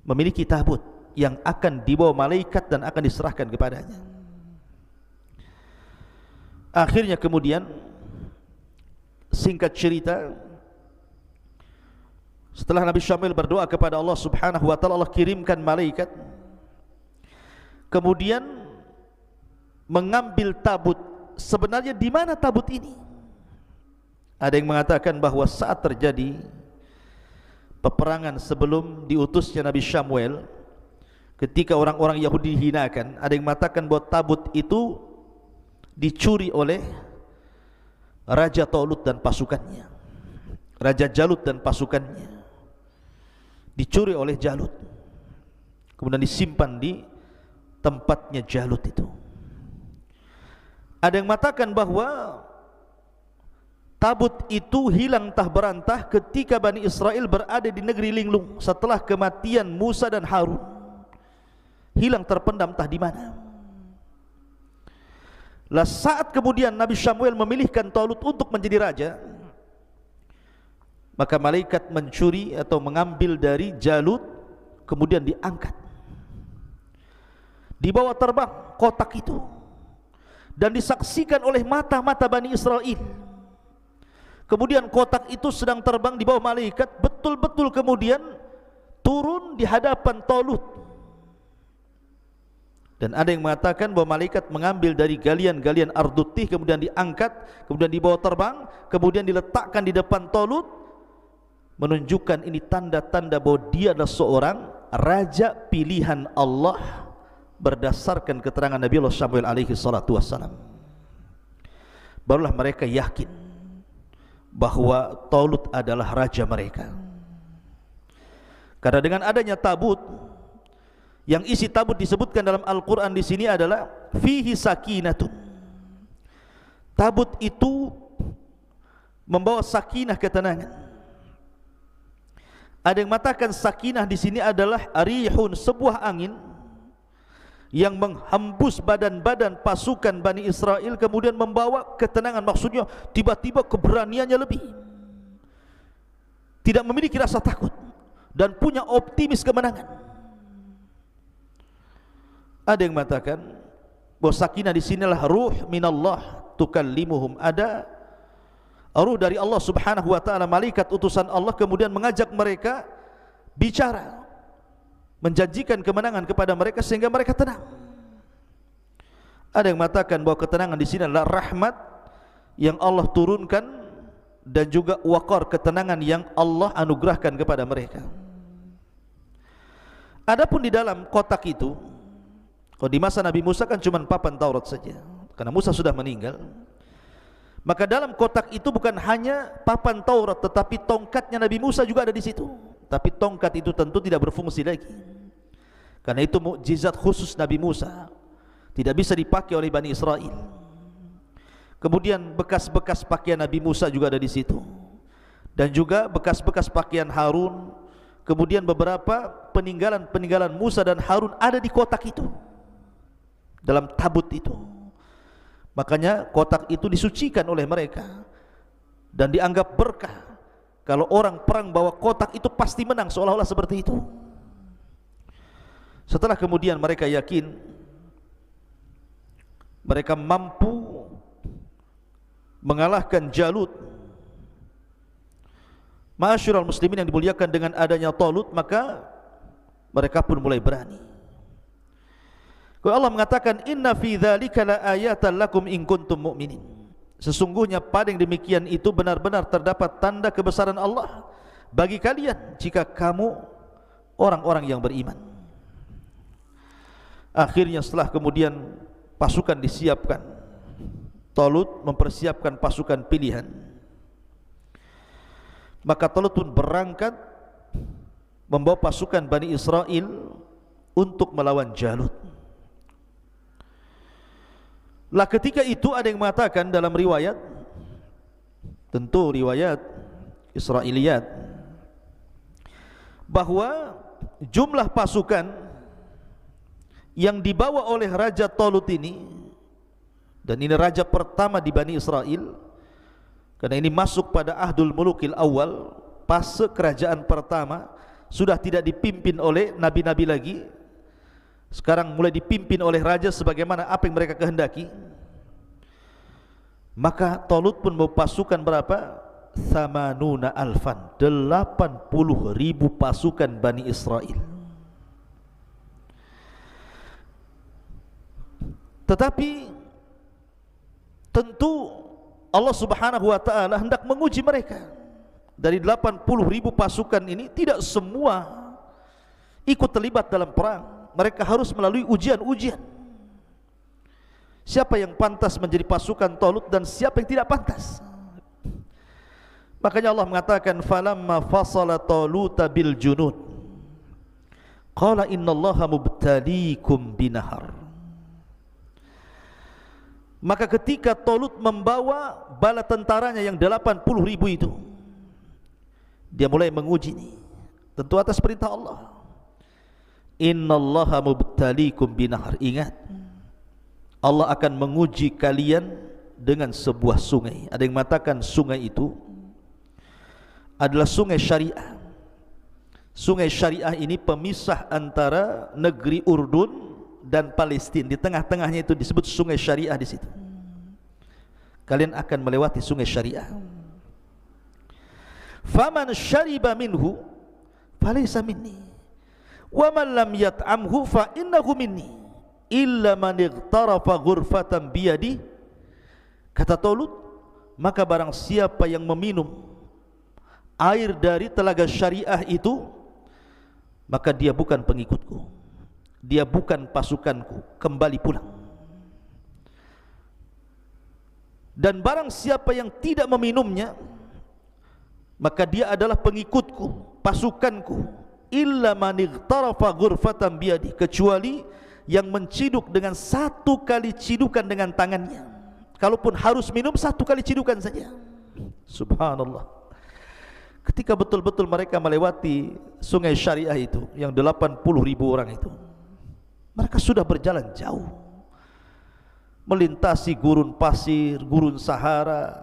memiliki tabut yang akan dibawa malaikat dan akan diserahkan kepadanya. Akhirnya kemudian, singkat cerita, setelah Nabi Samuel berdoa kepada Allah Subhanahu wa taala, Allah kirimkan malaikat kemudian mengambil tabut. Sebenarnya di mana tabut ini? Ada yang mengatakan bahwa saat terjadi peperangan sebelum diutusnya Nabi Samuel, ketika orang-orang Yahudi dihinakan, ada yang mengatakan bahwa tabut itu dicuri oleh Raja Talut dan pasukannya, Raja Jalut dan pasukannya, dicuri oleh Jalut, kemudian disimpan di tempatnya Jalut itu. Ada yang mengatakan bahwa tabut itu hilang entah berantah ketika Bani Israel berada di negeri linglung setelah kematian Musa dan Harun. Hilang terpendam entah di mana. Lah saat kemudian Nabi Samuel memilihkan Talut untuk menjadi raja, maka malaikat mencuri atau mengambil dari Jalut, kemudian diangkat, dibawa terbang kotak itu. dan disaksikan oleh mata-mata Bani Israel. Kemudian kotak itu sedang terbang di bawah malaikat, betul-betul kemudian turun di hadapan Talut. Dan ada yang mengatakan bahwa malaikat mengambil dari galian-galian ardutih, kemudian diangkat, kemudian dibawa terbang, kemudian diletakkan di depan Talut, menunjukkan ini tanda-tanda bahwa dia adalah seorang raja pilihan Allah berdasarkan keterangan Nabi Allah Samuel alaihi salatu wassalam. Barulah mereka yakin bahwa Talut adalah raja mereka. Karena dengan adanya tabut, yang isi tabut disebutkan dalam Al-Quran di sini adalah fihi sakinatun. Tabut itu membawa sakinah, ketenangan. Ada yang mengatakan sakinah di sini adalah arihun, sebuah angin yang menghembus badan-badan pasukan Bani Israel, kemudian membawa ketenangan. Maksudnya tiba-tiba keberaniannya lebih, tidak memiliki rasa takut, dan punya optimis kemenangan. Ada yang mengatakan bahwa sakinah di sinilah ruh minallah tukallimuhum, ada ruh dari Allah Subhanahu wa taala, malaikat utusan Allah, kemudian mengajak mereka bicara, menjanjikan kemenangan kepada mereka sehingga mereka tenang. Ada yang mengatakan bahwa ketenangan di sini adalah rahmat yang Allah turunkan dan juga waqar, ketenangan yang Allah anugerahkan kepada mereka. Adapun di dalam kotak itu, kalau di masa Nabi Musa kan cuma papan Taurat saja, karena Musa sudah meninggal. Maka dalam kotak itu bukan hanya papan Taurat, tetapi tongkatnya Nabi Musa juga ada di situ. Tapi tongkat itu tentu tidak berfungsi lagi, karena itu mukjizat khusus Nabi Musa, tidak bisa dipakai oleh Bani Israel. Kemudian bekas-bekas pakaian Nabi Musa juga ada di situ, dan juga bekas-bekas pakaian Harun. Kemudian beberapa peninggalan-peninggalan Musa dan Harun ada di kotak itu, dalam tabut itu. Makanya kotak itu disucikan oleh mereka dan dianggap berkah. Kalau orang perang bawa kotak itu pasti menang, seolah-olah seperti itu. Setelah kemudian mereka yakin mereka mampu mengalahkan Jalut, ma'asyiral muslimin yang dimuliakan, dengan adanya Talut, maka mereka pun mulai berani. Kalau Allah mengatakan inna fi dzalika laayatan lakum in kuntum mu'minin, sesungguhnya pada yang demikian itu benar-benar terdapat tanda kebesaran Allah bagi kalian jika kamu orang-orang yang beriman. Akhirnya setelah kemudian pasukan disiapkan, Talut mempersiapkan pasukan pilihan, maka Talut pun berangkat membawa pasukan Bani Israel untuk melawan Jalut. Lah ketika itu ada yang mengatakan dalam riwayat, tentu riwayat Israiliyat, bahwa jumlah pasukan yang dibawa oleh Raja Talut ini, dan ini raja pertama di Bani Israel, karena ini masuk pada Ahdul Mulukil Awal, fase kerajaan pertama, sudah tidak dipimpin oleh nabi-nabi lagi, sekarang mulai dipimpin oleh raja sebagaimana apa yang mereka kehendaki. Maka Talut pun membawa pasukan berapa? 80 alfan, 80.000 pasukan Bani Israel. Tetapi tentu Allah Subhanahu wa taala hendak menguji mereka. Dari 80.000 pasukan ini tidak semua ikut terlibat dalam perang. Mereka harus melalui ujian-ujian. Siapa yang pantas menjadi pasukan Talut dan siapa yang tidak pantas. Makanya Allah mengatakan falamma fasala Talut bil junud qala innallaha mubtaliikum binahar. Maka ketika Talut membawa bala tentaranya yang 80.000 itu, dia mulai menguji ini, tentu atas perintah Allah. Innallaha mubtaliikum binahar. Ingat, Allah akan menguji kalian dengan sebuah sungai. Ada yang mengatakan sungai itu adalah sungai syariah. Sungai syariah ini pemisah antara negeri Urdun dan Palestina. Di tengah-tengahnya itu disebut sungai syariah di situ. kalian akan melewati sungai syariah. Faman syariba minhu falaysa minni wa man lam yat'amhu fa innahu minni illa man ightarafa ghurfatan biyadi. Kata Talut, maka barang siapa yang meminum air dari telaga syariah itu, maka dia bukan pengikutku, dia bukan pasukanku, kembali pulang. Dan barang siapa yang tidak meminumnya, maka dia adalah pengikutku, pasukanku. Illa man ightarafa ghurfatan biyadi, kecuali yang menciduk dengan satu kali cidukan dengan tangannya. Kalaupun harus minum, satu kali cidukan saja. Subhanallah. Ketika betul-betul mereka melewati sungai syariah itu, yang 80.000 orang itu, mereka sudah berjalan jauh, melintasi gurun pasir, gurun Sahara,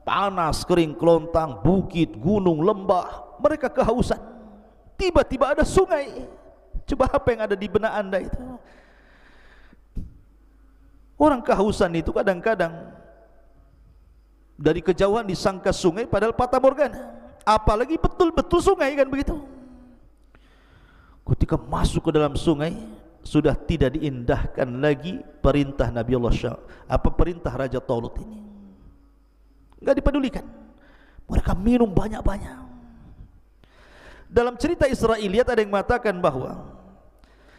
panas, kering, kelontang, bukit, gunung, lembah. Mereka kehausan. Tiba-tiba ada sungai. Coba apa yang ada di benak anda itu? Orang kehausan itu kadang-kadang dari kejauhan disangka sungai, padahal fata morgana. Apalagi betul-betul sungai, kan begitu. Ketika masuk ke dalam sungai, sudah tidak diindahkan lagi perintah Nabi Allah perintah Raja Talut ini. Enggak dipedulikan. Mereka minum banyak-banyak. Dalam cerita Israiliyat ada yang mengatakan bahwa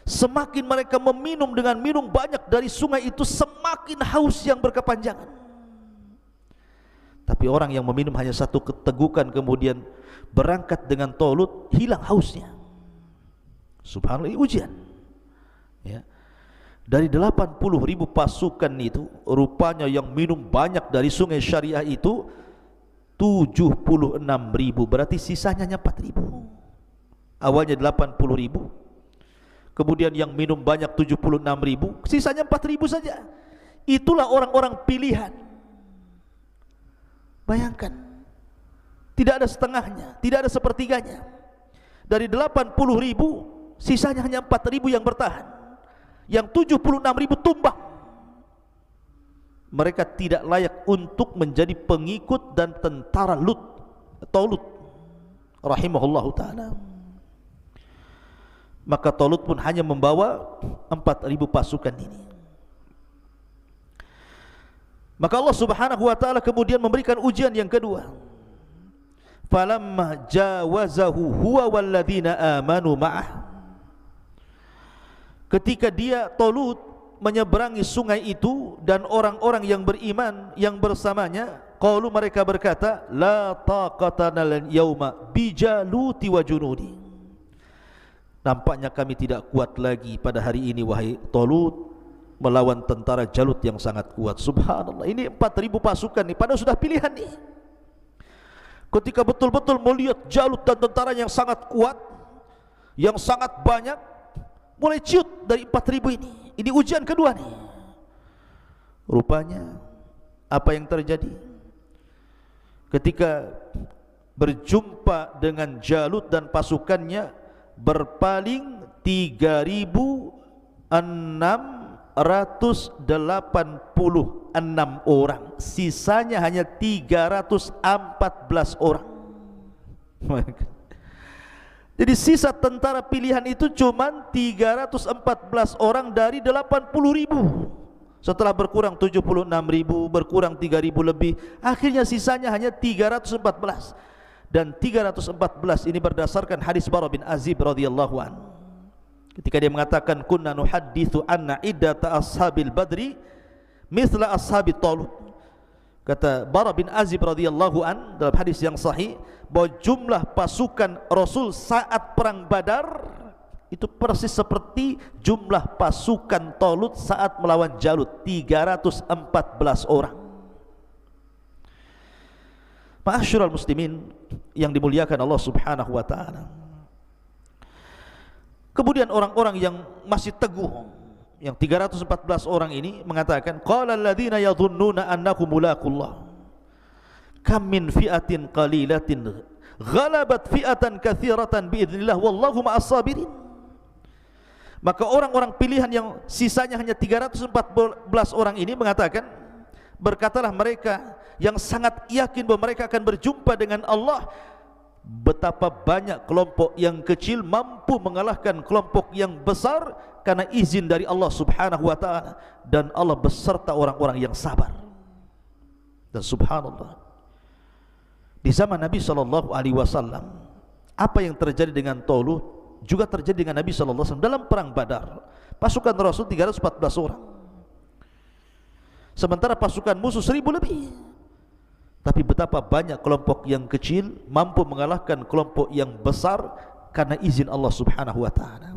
semakin mereka meminum dengan minum banyak dari sungai itu, semakin haus yang berkepanjangan. Tapi orang yang meminum hanya satu ketegukan kemudian berangkat dengan Talut, hilang hausnya. Subhanallah, ini ujian. Ya. Dari 80.000 pasukan itu, rupanya yang minum banyak dari sungai syariah itu 76.000, berarti sisanya hanya 4.000. Awalnya 80.000, kemudian yang minum banyak 76.000, sisanya 4.000 saja. Itulah orang-orang pilihan. Bayangkan, tidak ada setengahnya, tidak ada sepertiganya. Dari 80.000, sisanya hanya 4.000 yang bertahan. Yang 76.000 tumbang. Mereka tidak layak untuk menjadi pengikut dan tentara Talut rahimahullahu ta'ala. Maka Talut pun hanya membawa 4.000 pasukan ini. Maka Allah subhanahu wa ta'ala kemudian memberikan ujian yang kedua. Falamma jawazahu huwa walladzina amanu ma'ah, ketika dia Talut menyeberangi sungai itu dan orang-orang yang beriman yang bersamanya, qalu, mereka berkata, la taqatana lal yauma bijaluti wa junudi. Nampaknya kami tidak kuat lagi pada hari ini wahai Talut melawan tentara Jalut yang sangat kuat. Subhanallah, ini 4.000 pasukan nih, padahal sudah pilihan nih. Ketika betul-betul melihat Jalut dan tentara yang sangat kuat, yang sangat banyak, mulai ciut dari 4.000 ini. Ini ujian kedua nih. Rupanya apa yang terjadi ketika berjumpa dengan Jalut dan pasukannya, berpaling 3.686 orang, sisanya hanya 314 orang. Jadi sisa tentara pilihan itu cuma 314 orang dari 80.000. Setelah berkurang 76.000, berkurang 3.000 lebih, akhirnya sisanya hanya 314. Dan 314 ini berdasarkan hadis Bara bin Azib radhiyallahu an. Ketika dia mengatakan, kunna nuhadditsu anna iddata ashabil badri mithla ashabi Talut. Kata Bara bin Azib radhiyallahu an dalam hadis yang sahih, bahwa jumlah pasukan Rasul saat perang Badar itu persis seperti jumlah pasukan Talut saat melawan Jalut, 314 orang. Ma'asyiral muslimin yang dimuliakan Allah Subhanahu wa taala. Kemudian orang-orang yang masih teguh, yang 314 orang ini mengatakan, qala alladziina yadhunnuna annahum mulaqullah kam min fi'atin qalilatin ghalabat fi'atan katsiratan biidznillah wallahu ma'as sabirin. Maka orang-orang pilihan yang sisanya hanya 314 orang ini mengatakan, Berkatalah mereka yang sangat yakin bahwa mereka akan berjumpa dengan Allah, betapa banyak kelompok yang kecil mampu mengalahkan kelompok yang besar karena izin dari Allah Subhanahu wa taala, dan Allah beserta orang-orang yang sabar. Dan subhanallah, di zaman Nabi sallallahu alaihi wasallam, apa yang terjadi dengan Talut juga terjadi dengan Nabi sallallahu alaihi wasallam dalam perang Badar. Pasukan Rasul 314 orang, sementara pasukan musuh 1000 lebih. Tapi betapa banyak kelompok yang kecil mampu mengalahkan kelompok yang besar karena izin Allah Subhanahu wa taala.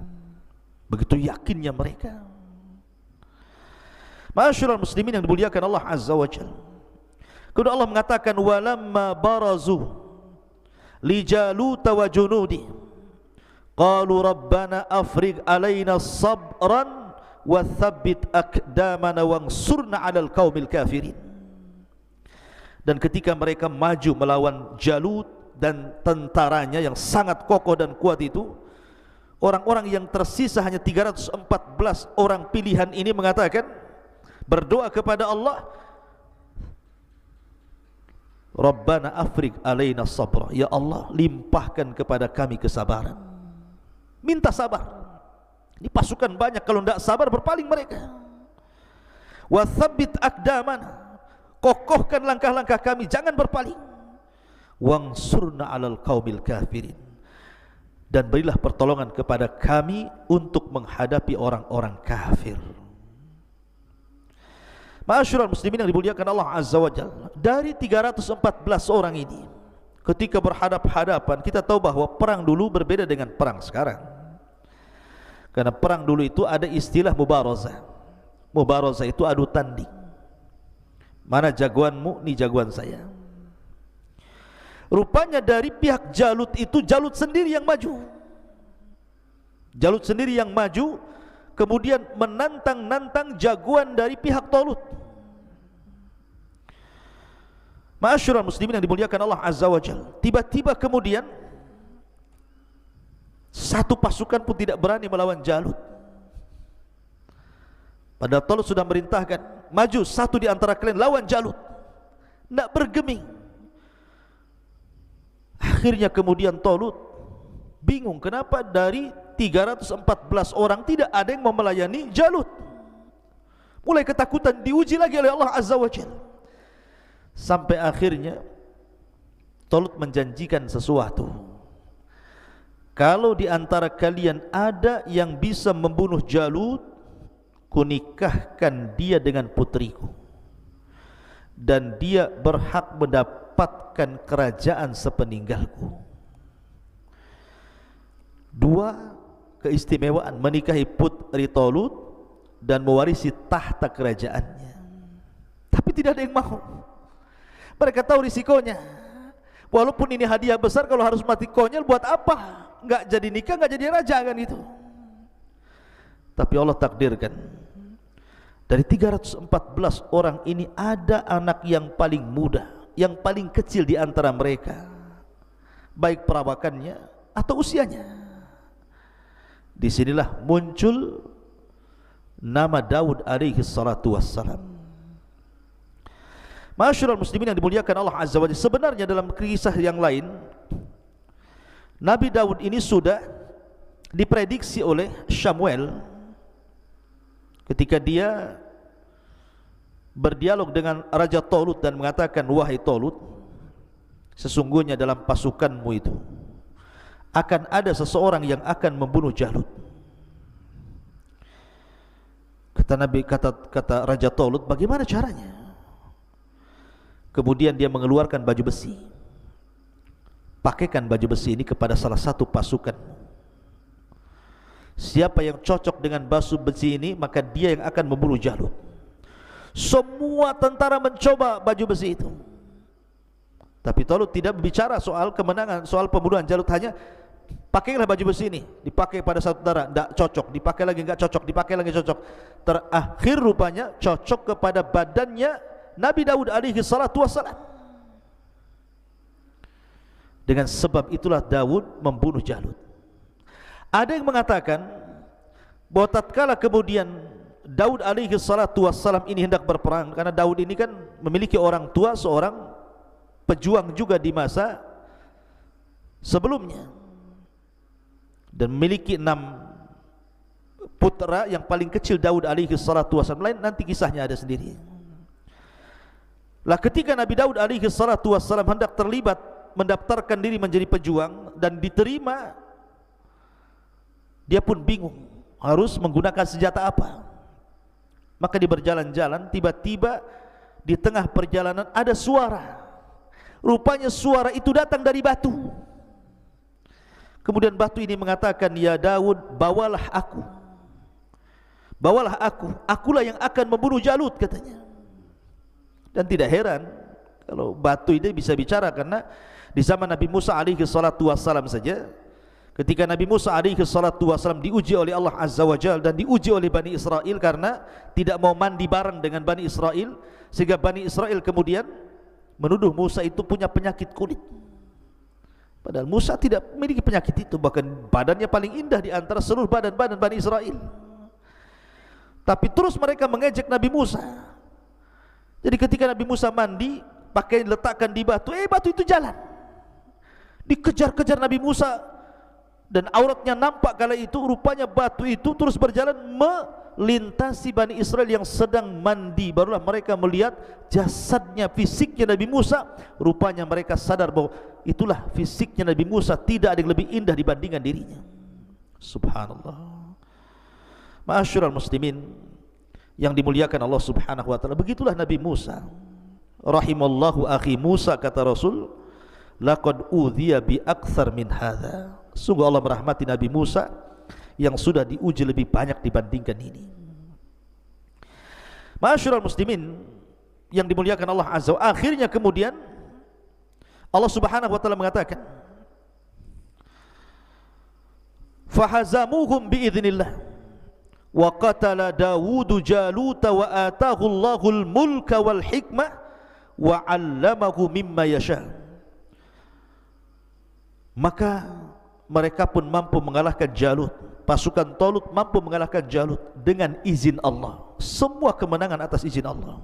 Begitu yakinnya mereka. Ma'asyiral muslimin yang dimuliakan Allah Azza wa Jalla. Kemudian Allah mengatakan, walamma barazu li Jalut wa junudi qalu rabbana afrigh alaina sabran wa thabbit aqdamana wansurna 'alal qaumil kafirin. Dan ketika mereka maju melawan Jalut dan tentaranya yang sangat kokoh dan kuat itu, orang-orang yang tersisa hanya 314 orang pilihan ini mengatakan, berdoa kepada Allah, Rabbana afrigh alaina sabra, ya Allah limpahkan kepada kami kesabaran. Minta sabar. Ini pasukan banyak, kalau tidak sabar berpaling mereka. Wa tsabbit aqdamana, kokohkan langkah-langkah kami, jangan berpaling. Wansurna 'alal qaumil kafirin, dan berilah pertolongan kepada kami untuk menghadapi orang-orang kafir. Ma'asyiral muslimin yang dimuliakan Allah Azza wa Jalla, dari 314 orang ini, ketika berhadap-hadapan, kita tahu bahwa perang dulu berbeda dengan perang sekarang. Karena perang dulu itu ada istilah mubarazah. Mubarazah itu adu tanding. Mana jagoanmu, ini jagoan saya. Rupanya dari pihak Jalut itu, Jalut sendiri yang maju. Jalut sendiri yang maju, kemudian menantang-nantang jagoan dari pihak Talut. Ma'asyiral muslimin yang dimuliakan Allah Azza wa Jalla, tiba-tiba kemudian satu pasukan pun tidak berani melawan Jalut. Padahal Talut sudah merintahkan, maju satu di antara kalian lawan Jalut. Tidak bergeming. Akhirnya kemudian Talut bingung, kenapa dari 314 orang tidak ada yang mau melayani Jalut. Mulai ketakutan, diuji lagi oleh Allah Azza wa Jalla. Sampai akhirnya Talut menjanjikan sesuatu. Kalau di antara kalian ada yang bisa membunuh Jalut, kunikahkan dia dengan putriku, dan dia berhak mendapatkan kerajaan sepeninggalku. Dua keistimewaan, menikahi putri Talut dan mewarisi tahta kerajaannya. Tapi tidak ada yang mau. Mereka tahu risikonya. Walaupun ini hadiah besar, kalau harus mati konyol buat apa? Enggak jadi nikah, enggak jadi raja kan itu. Tapi Allah takdirkan, dari 314 orang ini ada anak yang paling muda, yang paling kecil di antara mereka, baik perawakannya atau usianya. Disinilah muncul nama Daud alaihi salatu wassalam. Ma'asyiral muslimin yang dimuliakan Allah Azza wa Jalla, sebenarnya dalam kisah yang lain, Nabi Daud ini sudah diprediksi oleh Samuel ketika dia berdialog dengan Raja Talut dan mengatakan, wahai Talut, sesungguhnya dalam pasukanmu itu akan ada seseorang yang akan membunuh Jalut. Kata Raja Talut, bagaimana caranya? Kemudian dia mengeluarkan baju besi. Pakaikan baju besi ini kepada salah satu pasukan. Siapa yang cocok dengan baju besi ini, maka dia yang akan membunuh Jalut. Semua tentara mencoba baju besi itu, tapi Talut tidak berbicara soal kemenangan, soal pembunuhan Jalut. Hanya pakailah baju besi ini, dipakai pada satu tentara, tidak cocok, dipakai lagi enggak cocok, dipakai lagi cocok. Terakhir rupanya cocok kepada badannya Nabi Daud alaihi salatu wassalam. Dengan sebab itulah Daud membunuh Jalut. Ada yang mengatakan bahwa tatkala kemudian Daud alaihi salatu wassalam ini hendak berperang, karena Daud ini kan memiliki orang tua seorang pejuang juga di masa sebelumnya, dan memiliki 6 putra. Yang paling kecil Daud alaihi salatu wassalam, lain nanti kisahnya ada sendiri. Lah ketika Nabi Daud alaihi salatu wassalam hendak terlibat mendaftarkan diri menjadi pejuang dan diterima, dia pun bingung harus menggunakan senjata apa. Maka di berjalan-jalan, tiba-tiba di tengah perjalanan ada suara. Rupanya suara itu datang dari batu. Kemudian batu ini mengatakan, "Ya Daud, bawalah aku. Bawalah aku. Akulah yang akan membunuh Jalut," katanya. Dan tidak heran kalau batu ini bisa bicara, karena di zaman Nabi Musa alaihi salatu wassalam saja, ketika Nabi Musa alaihi salatu wassalam diuji oleh Allah Azza wa Jalla dan diuji oleh Bani Israel karena tidak mau mandi bareng dengan Bani Israel, sehingga Bani Israel kemudian menuduh Musa itu punya penyakit kulit. Padahal Musa tidak memiliki penyakit itu, bahkan badannya paling indah di antara seluruh badan-badan Bani Israel. Tapi terus mereka mengejek Nabi Musa. Jadi ketika Nabi Musa mandi, pakaian diletakkan di batu, batu itu jalan. Dikejar-kejar Nabi Musa, dan auratnya nampak kala itu. Rupanya batu itu terus berjalan melintasi Bani Israel yang sedang mandi. Barulah mereka melihat jasadnya, fisiknya Nabi Musa. Rupanya mereka sadar bahwa itulah fisiknya Nabi Musa, tidak ada yang lebih indah dibandingkan dirinya. Subhanallah. Ma'asyiral muslimin yang dimuliakan Allah Subhanahu wa taala, begitulah Nabi Musa. Rahimallahu akhi Musa, kata Rasul, laqad udhiya bi aktsar min hadza. Sungguh Allah merahmati Nabi Musa yang sudah diuji lebih banyak dibandingkan ini. Ma'asyiral muslimin yang dimuliakan Allah Azza wa Jalla, akhirnya kemudian Allah Subhanahu wa taala mengatakan, fahazamuhum biidznillah wa qatala Dawud Jaluta wa atahu Allahul mulka wal hikmah wa 'allamahu mimma yasha. Maka mereka pun mampu mengalahkan Jalut. Pasukan Talut mampu mengalahkan Jalut dengan izin Allah. Semua kemenangan atas izin Allah.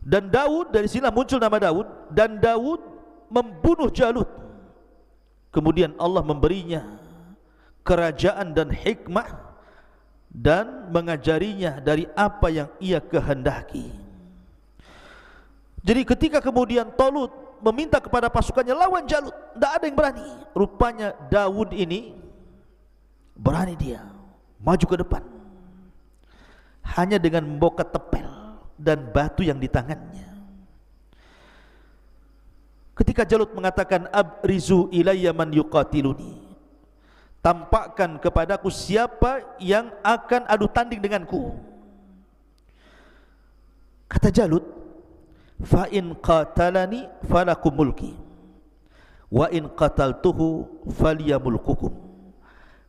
Dan Daud, dari sinilah muncul nama Daud. Dan Daud membunuh Jalut. Kemudian Allah memberinya kerajaan dan hikmah, dan mengajarinya dari apa yang ia kehendaki. Jadi ketika kemudian Talut meminta kepada pasukannya lawan Jalut, tidak ada yang berani. Rupanya Daud ini berani, dia maju ke depan hanya dengan membawa tepel dan batu yang di tangannya. Ketika Jalut mengatakan, abrizu ilayya man yuqatiluni, tampakkan kepadaku siapa yang akan adu tanding denganku. Kata Jalut, fa in qatalani falakum mulki wa in qataltuhu falyamulkukum.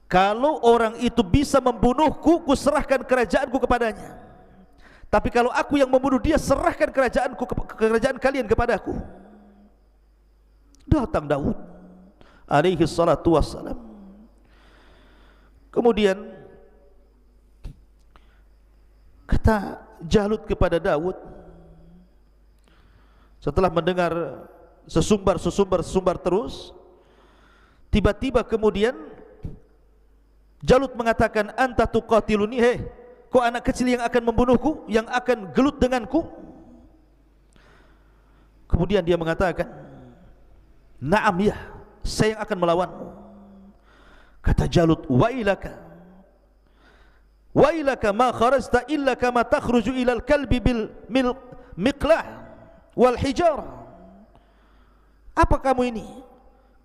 Kalau orang itu bisa membunuhku, ku serahkan kerajaanku kepadanya. Tapi kalau aku yang membunuh dia, serahkan kerajaan kalian kepadaku. Datang Daud alaihi salatu wassalam. Kemudian kata Jalut kepada Daud, setelah mendengar sesumbar terus, tiba-tiba kemudian Jalut mengatakan, anta tuqatiluni, kau anak kecil yang akan membunuhku, yang akan gelut denganku. Kemudian dia mengatakan, na'am ya, saya yang akan melawanmu. Kata Jalut, wailaka ma kharajta illa kama takhruju ilal kalbi bil miqlah wal hijarah. Apa kamu ini?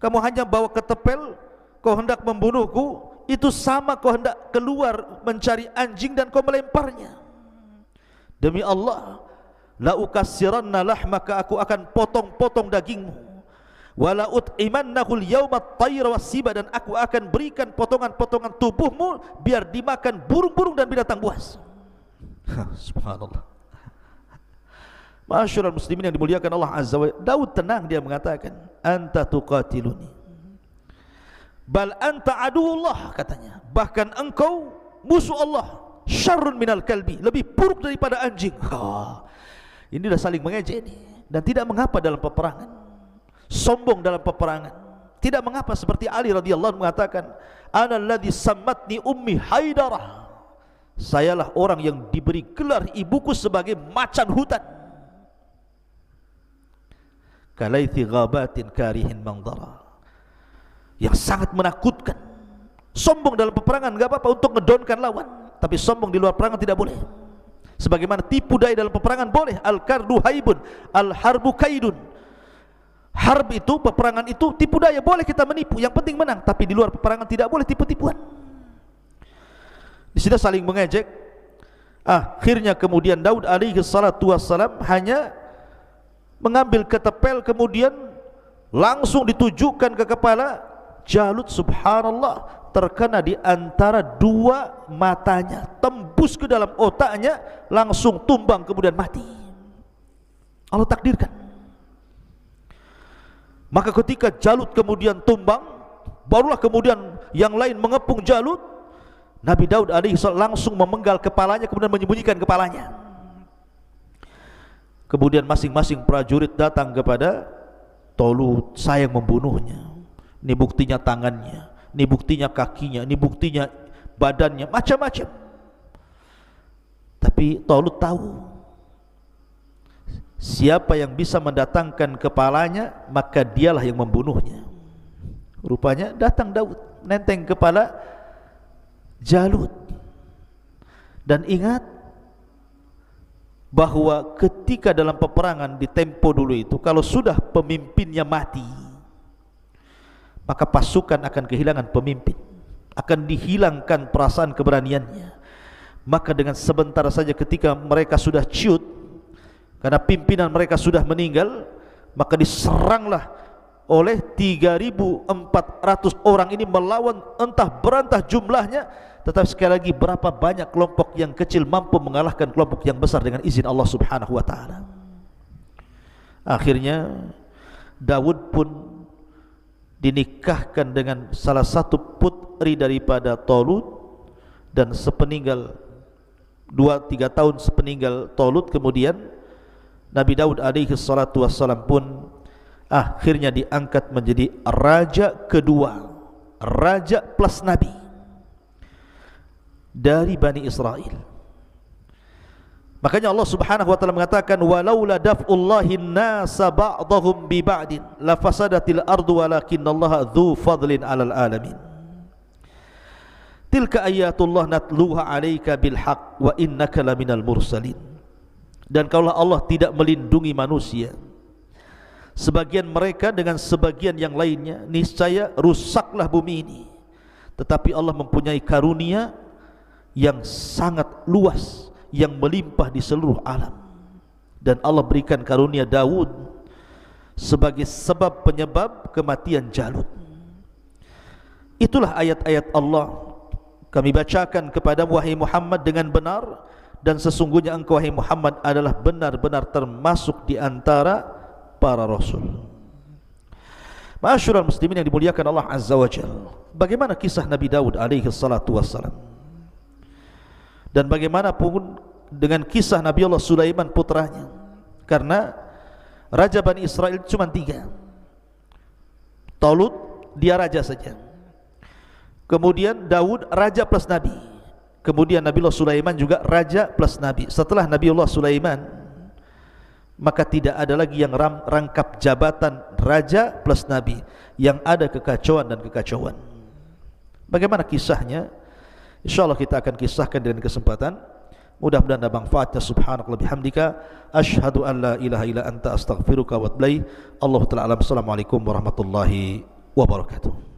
Kamu hanya bawa ketepel, kau hendak membunuhku, itu sama kau hendak keluar mencari anjing dan kau melemparnya. Demi Allah, la ukassiranna lahmaka, aku akan potong-potong dagingmu, wala ut'imannahul yawma at-tayra was-siba, dan aku akan berikan potongan-potongan tubuhmu biar dimakan burung-burung dan binatang buas. Subhanallah. Ma'asyiral muslimin yang dimuliakan Allah Azza wa Jalla, Daud tenang, dia mengatakan, anta tuqatiluni bal anta aduullah, katanya, bahkan engkau musuh Allah, syarrun minal kalbi, lebih buruk daripada anjing. Ini dah saling mengejek ini. Dan tidak mengapa dalam peperangan, sombong dalam peperangan. Tidak mengapa, seperti Ali radhiyallahu anhu mengatakan, ana alladhi sammatni ummi Haidarah, sayalah orang yang diberi gelar ibuku sebagai macan hutan. Kalaithi ghabatin karihin mandara, yang sangat menakutkan. Sombong dalam peperangan enggak apa-apa untuk ngedonkan lawan, tapi sombong di luar peperangan tidak boleh. Sebagaimana tipu daya dalam peperangan boleh. Al-kardu haibun, al-harbu kaidun. Harb itu, peperangan itu tipu daya, boleh kita menipu, yang penting menang. Tapi di luar peperangan tidak boleh tipu-tipuan. Di sini saling mengejek. Akhirnya kemudian Daud alaihi salatu wassalam hanya mengambil ketepel, kemudian langsung ditujukan ke kepala Jalut. Subhanallah, terkena di antara dua matanya, tembus ke dalam otaknya, langsung tumbang kemudian mati. Allah takdirkan. Maka ketika Jalut kemudian tumbang, barulah kemudian yang lain mengepung Jalut. Nabi Daud alaihi salam langsung memenggal kepalanya, kemudian menyembunyikan kepalanya. Kemudian masing-masing prajurit datang kepada Tolut, saya yang membunuhnya. Ini buktinya tangannya, ini buktinya kakinya, ini buktinya badannya, macam-macam. Tapi Tolut tahu siapa yang bisa mendatangkan kepalanya, maka dialah yang membunuhnya. Rupanya datang Daud, nenteng kepala Jalut. Dan ingat bahwa ketika dalam peperangan di tempo dulu itu, kalau sudah pemimpinnya mati, maka pasukan akan kehilangan pemimpin, akan dihilangkan perasaan keberaniannya. Maka dengan sebentar saja ketika mereka sudah ciut, karena pimpinan mereka sudah meninggal, maka diseranglah oleh 3.400 orang ini melawan entah berantah jumlahnya. Tetapi sekali lagi, berapa banyak kelompok yang kecil mampu mengalahkan kelompok yang besar dengan izin Allah subhanahu wa ta'ala. Akhirnya Daud pun dinikahkan dengan salah satu putri daripada Tolut. Dan sepeninggal 2-3 tahun sepeninggal Tolut, kemudian Nabi Daud alaihi salatu wassalam pun akhirnya diangkat menjadi raja kedua, raja plus nabi dari Bani Israel. Makanya Allah subhanahu wa ta'ala mengatakan, walaula daf'ullahi nasa ba'dahum bi ba'din lafasadatil ardu walakinallaha dzu fadlin 'alal alamin. Tilka ayatullah natluha 'alaika bil haqq wa innaka laminal mursalin. Dan kalau Allah tidak melindungi manusia, sebagian mereka dengan sebagian yang lainnya, niscaya rusaklah bumi ini. Tetapi Allah mempunyai karunia yang sangat luas, yang melimpah di seluruh alam. Dan Allah berikan karunia Daud sebagai sebab penyebab kematian Jalut. Itulah ayat-ayat Allah kami bacakan kepada wahai Muhammad dengan benar, dan sesungguhnya engkau wahai Muhammad adalah benar-benar termasuk di antara para rasul. Ma'asyiral muslimin yang dimuliakan Allah azza wa jalla, bagaimana kisah Nabi Daud alaihi salatu wassalam, dan bagaimana pun dengan kisah Nabi Allah Sulaiman putranya. Karena raja Bani Israel cuma 3. Tolut dia raja saja, kemudian Daud raja plus nabi, kemudian Nabi Allah Sulaiman juga raja plus nabi. Setelah Nabi Allah Sulaiman, maka tidak ada lagi yang rangkap jabatan raja plus nabi, yang ada kekacauan dan kekacauan. Bagaimana kisahnya? InsyaAllah kita akan kisahkan dengan kesempatan. Mudah-mudahan ada manfaatnya. Subhanallah bihamdika, asyhadu an la ilaha illa anta astaghfiruka wa atubu ilaik. Allahu ta'ala alam. Assalamualaikum warahmatullahi wabarakatuh.